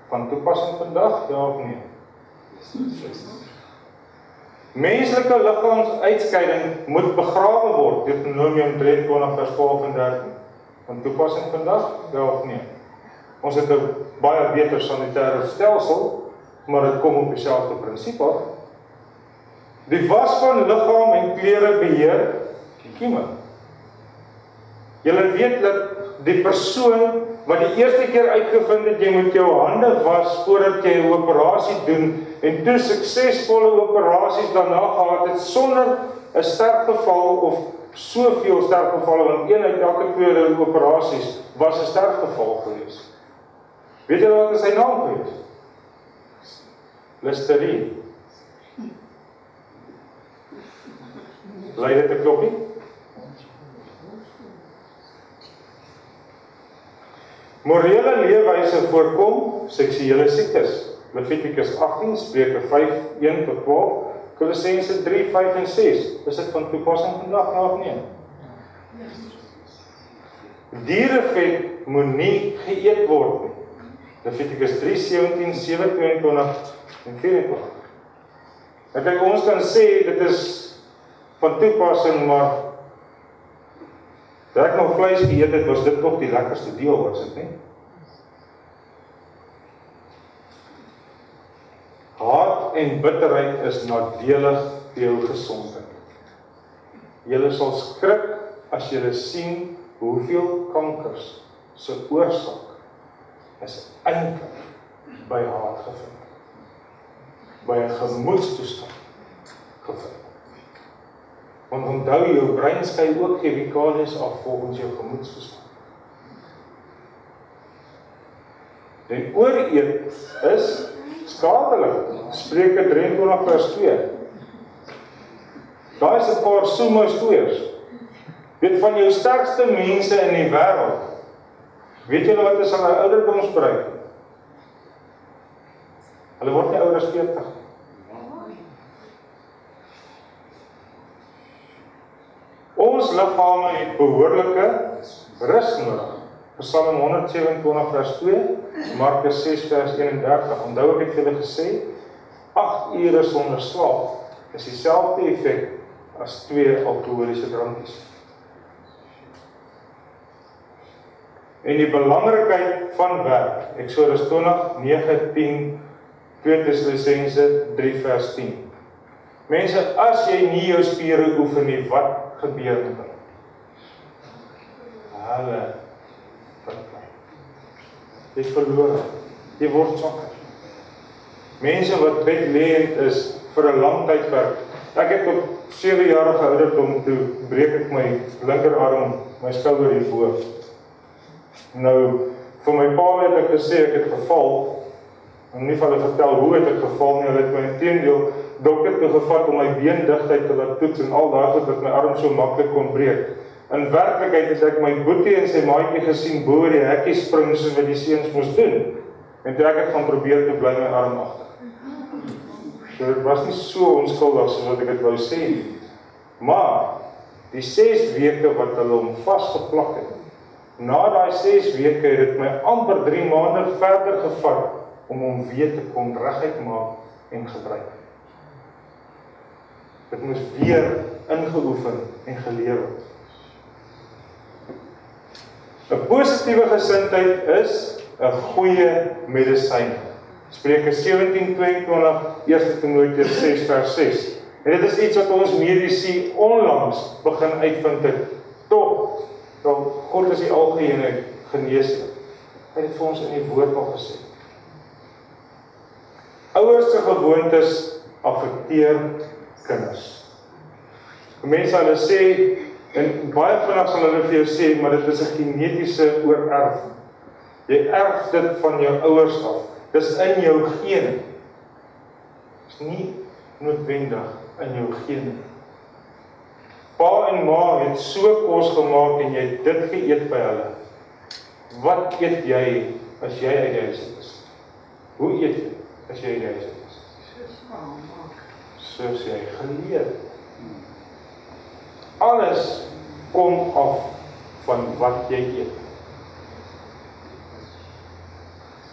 Van toepassing vandag, ja of nee? Menslike liggaamsuitskeiding moet begrawe word. Deuteronomium 23 vers 12 en 13. Van toepassing vandag, ja of nee? Ons het 'n baie beter sanitêre stelsel, maar dit kom op dieselfde prinsip af. Die was van liggaam en klere beheer die kieme. Julle weet dat die persoon wat die eerste keer uitgevind het, jy moet jou hande was voordat jy 'n operasie doen, en toe suksesvolle operasies daarna gehad het, sonder 'n sterfgeval of soveel sterfgevalle, want een uit elke twee operasies was 'n sterfgeval gewees. Weet julle wat is sy naam gewees? Listerie. Lei dit 'n kloppie? Morele leefwyse voorkom seksuele siektes. Levitikus 18, Spreuke 5, 1 tot 12, Kolossense 3, 5 en 6. Is dit van toepassing vandag, ja of nee? Dierevet moet nie geëet word nie. Levitikus 3, 17, 7, 22 en 24. En kyk, ons kan sê, dit is van toepassing, maar dat ek nog vleis geëet het, was dit nog die lekkerste deel, was dit nie? Haat en bitterheid is nadelig vir jou gesondheid. Julle sal skrik as julle sien hoeveel kankers se oorsaak is eintlik by haat gevind. By 'n gemoedstoestand gevind. Want onthou, jou brein skei ook chemikalies af volgens jou gemoedstoestand. En ooreet is skadelik. Spreuke 23 vers 2. Daar is 'n paar sumo stoeiers. Weet van jou sterkste mense in die wêreld. Weet julle wat is hulle ouderdomsbereik? Hulle word nie ouer as 40. Ons liggame het behoorlike rus nodig. Psalm 127 vers 2, Markus 6 vers 31. Onthou ek het julle gesê, 8 ure sonder slaap is dieselfde effek as 2 alkoholiese drankies. En die belangrikheid van werk, Eksodus 20, 9, 10, 2 Tessalonisense 3 vers 10. Mense, as jy nie jou spiere oefen nie, wat gebeur met hulle? Hulle verklein. Jy verloor, jy word swakker. Mense wat bedlêend is vir 'n lang tydperk. Ek het op 7-jarige ouderdom toe breek ek my linkerarm, my skouer hierbo. Nou, vir my pa het ek gesê ek het geval. En nie van hulle vertel hoe het ek geval nie, hulle het my inteendeel dokter toe gevat om my beendigtheid te laat toets en al daardie dat my arm so maklik kon breek. In werklikheid het ek my boetie en sy maatjie gesien bo oor die hekkie spring soos wat die seuns moes doen. En toe ek het gaan probeer te bly my arm agter. So dit was nie so onskuldig soos wat ek dit wou sê nie. Maar die 6 weke wat hulle hom vasgeplak het, na daai 6 weke het dit my amper 3 maande verder gevat om hom weer te kon reguit maak en gebruik. Dit moes weer ingeoefen en geleer word. 'n Positiewe gesindheid is 'n goeie medisyn. Spreuke 17:22, 1 Timoteus 6 vers 6. En dit is iets wat ons medici onlangs begin uitvind het. Tog, God is die algehele geneesheer. Hy het vir ons in die woord al gesê. Ouers se gewoontes affekteer kinders. Mense hulle sê, en baie vinnig sal hulle vir jou sê, maar dit is 'n genetiese oorerwing. Jy erf dit van jou ouers af. Dis in jou gene. Dis nie noodwendig in jou gene. Pa en ma het so kos gemaak en jy het dit geëet by hulle. Wat eet jy as jy uit die huis uit is? Hoe eet jy as jy uit die huis uit is? Soos jy geleer. Alles kom af van wat jy eet.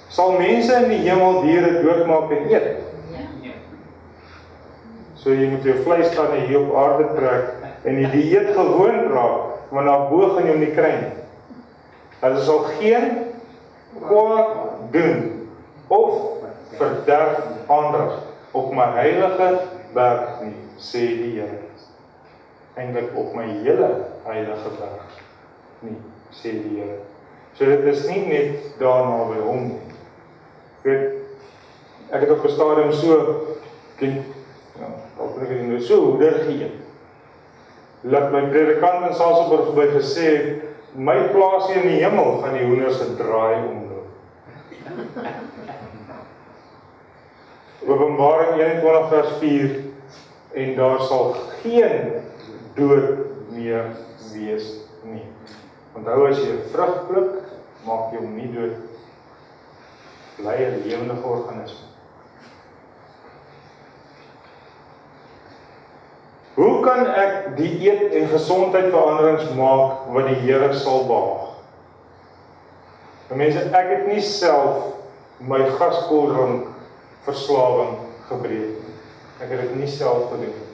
Sal mense in die hemel diere doodmaak en eet? So jy moet jou vleis dan hier op aarde trek en die dieet gewoon raak, maar na bo gaan jy hom nie kry nie. Hulle sal geen kwaad doen of verderf aanrig op my heilige berg nie, sê die Here. Eintlik op my hele heilige berg nie, sê die Here. So dit is nie net daarna by hom nie. Ek het op 'n stadium so hoeder geëet. Laat my predikant in Sasolburg verby gesê, my plaas hier in die hemel gaan die hoenders se draai omloop. Openbaring 21 vers 4, en daar sal geen dood meer wees nie. Onthou as jy 'n vrug pluk, maak jy hom nie dood. Bly 'n lewendige organisme. Hoe kan ek dieet en gesondheidveranderings maak wat die Here sal behaag? Mense, ek het nie self my gaskoeldrank verslawing gebreek nie. Ek het dit nie self gedoen nie.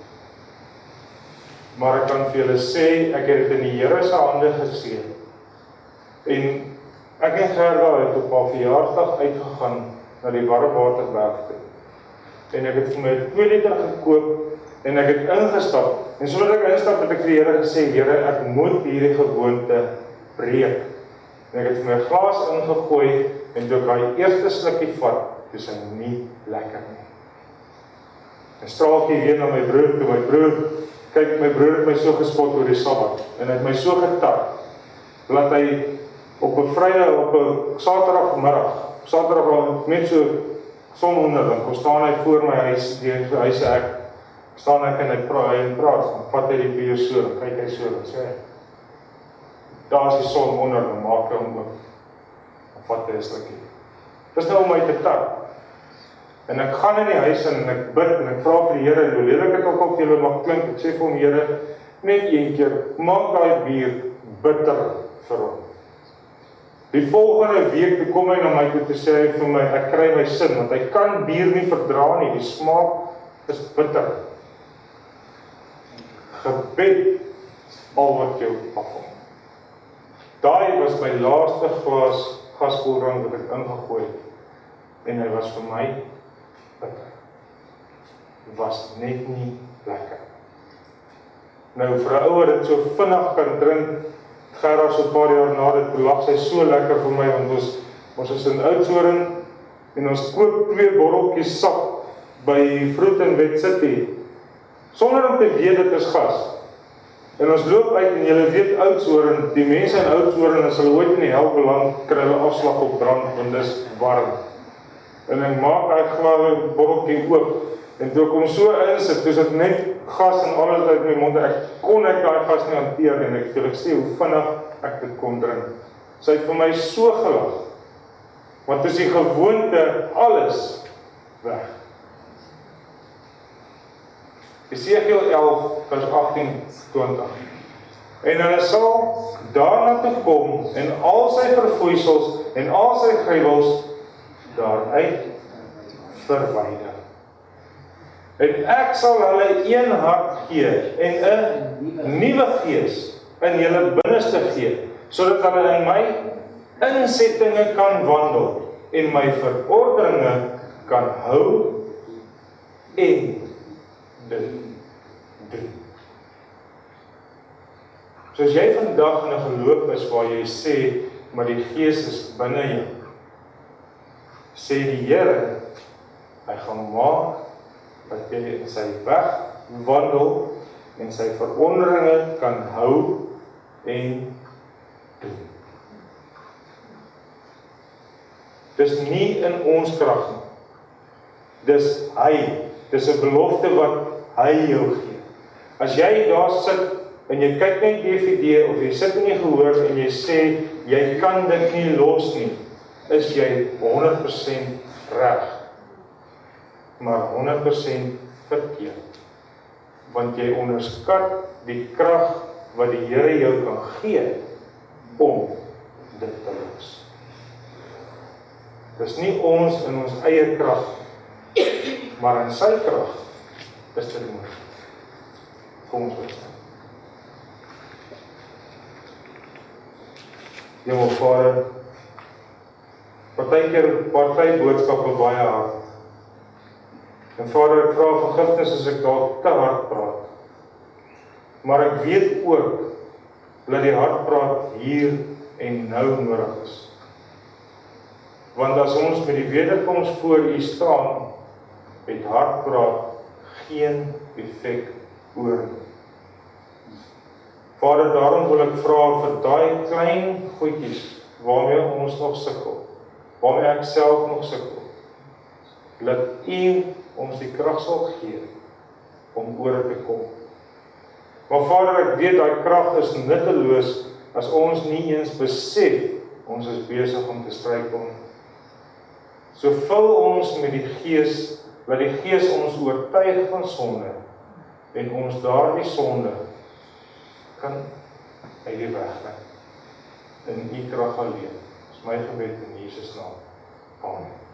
Maar ek kan vir julle sê, ek het dit in die Here se hande gesien. En ek en Gerda het op haar verjaarsdag uitgegaan na die Warmwaterberg toe. En ek het vir my 2 liter gekoop en ek het ingestap. En sodat ek instap het ek vir die Here gesê, Here, ek moet hierdie gewoonte breek. En ek het vir my glas ingegooi en toe ek daai eerste slukkie vat, is hy nie lekker nie. En straaltjie weer na my broer toe, my broer het my so gespot oor die Sabbat, en hy het my so getap, laat hy op 'n Saterdag net so som onder, dan kom staan hy voor my huis, hy sê ek, staan ek en hy praat, dan vat hy die bier so, dan kyk hy so, dan sê hy, daar is die son onder, dan maak hy hom oop, dan vat hy 'n slukkie. Dis nou om my te tap. En ek gaan in die huis en ek bid en ek vra vir die Here, hoe lelik ek ook al vir julle mag klink, ek sê vir hom, Here, net een keer, maak daai bier bitter vir hom. Die volgende week toe kom hy na my toe te sê hy vir my, ek kry my sin, want hy kan bier nie verdra nie, die smaak is bitter. Gebed al wat jou afval. Daai was my laaste glas gaskoeldrank wat ek ingegooi het, en hy was vir my bitter. Was net nie lekker. Nou vir 'n ou wat dit so vinnig kan drink, Gerda so 'n paar jaar na dit, lag sy so lekker vir my, want ons is in Oudtshoorn, en ons koop 2 botteltjies sap by Fruit and Veg City, sonder om te weet dit is gas. En ons loop uit, en julle weet Oudtshoorn, die mense in Oudtshoorn, as hulle ooit in die hel beland, kry hulle afslag op brand, want dis warm. En ek maak daai glas botteltjie oop, en toe ek hom so insit, toe sit net gas en alles uit my mond, ek kon daai gas nie hanteer, en ek sê hoe vinnig ek dit kon drink. Sy het vir my so gelag, want is die gewoonte alles weg. Esegiel 11 vers 18-20. En hulle sal daarna toe kom, en al sy verfoeisels, en al sy gruwels daaruit verwyder. En ek sal hulle een hart gee en 'n nuwe gees in julle binneste gee, sodat hulle in my insettinge kan wandel en my verordeninge kan hou en doen. So as jy vandag in 'n geloof is waar jy sê, maar die Gees is binne jou, sê die Here, hy gaan maak dat jy in sy weg wandel en sy verordeninge kan hou en doen. Dis nie in ons krag nie. Dis hy. Dis 'n belofte wat hy jou gee. As jy daar sit en jy kyk net DVD of jy sit in die gehoor en jy sê jy kan dit nie los nie, is jy 100% reg. Maar 100% verkeerd. Want jy onderskat die krag wat die Here jou kan gee om dit te los. Dis nie ons in ons eie krag, maar in sy krag is dit moontlik. Kom ons bid. Hemelse Vader, party boodskappe baie hard. En Vader, ek vra vergifnis as ek dalk te hard praat. Maar ek weet ook dat die hartpraat hier en nou nodig is. Want as ons met die wederkoms voor U staan, het hartpraat geen effek oor nie. Vader, daarom wil ek vra vir daai klein goedjies waarmee ons nog sukkel, waarmee ek self nog sukkel, dat U ons die krag sal gee om oor te kom. Maar Vader, ek weet daai krag is nutteloos as ons nie eens besef ons is besig om te struikel. So vul ons met die Gees, laat die Gees ons oortuig van sonde en ons daardie sonde kan uit die weg neem. In U krag alleen. Dis my gebed in Jesus naam. Amen.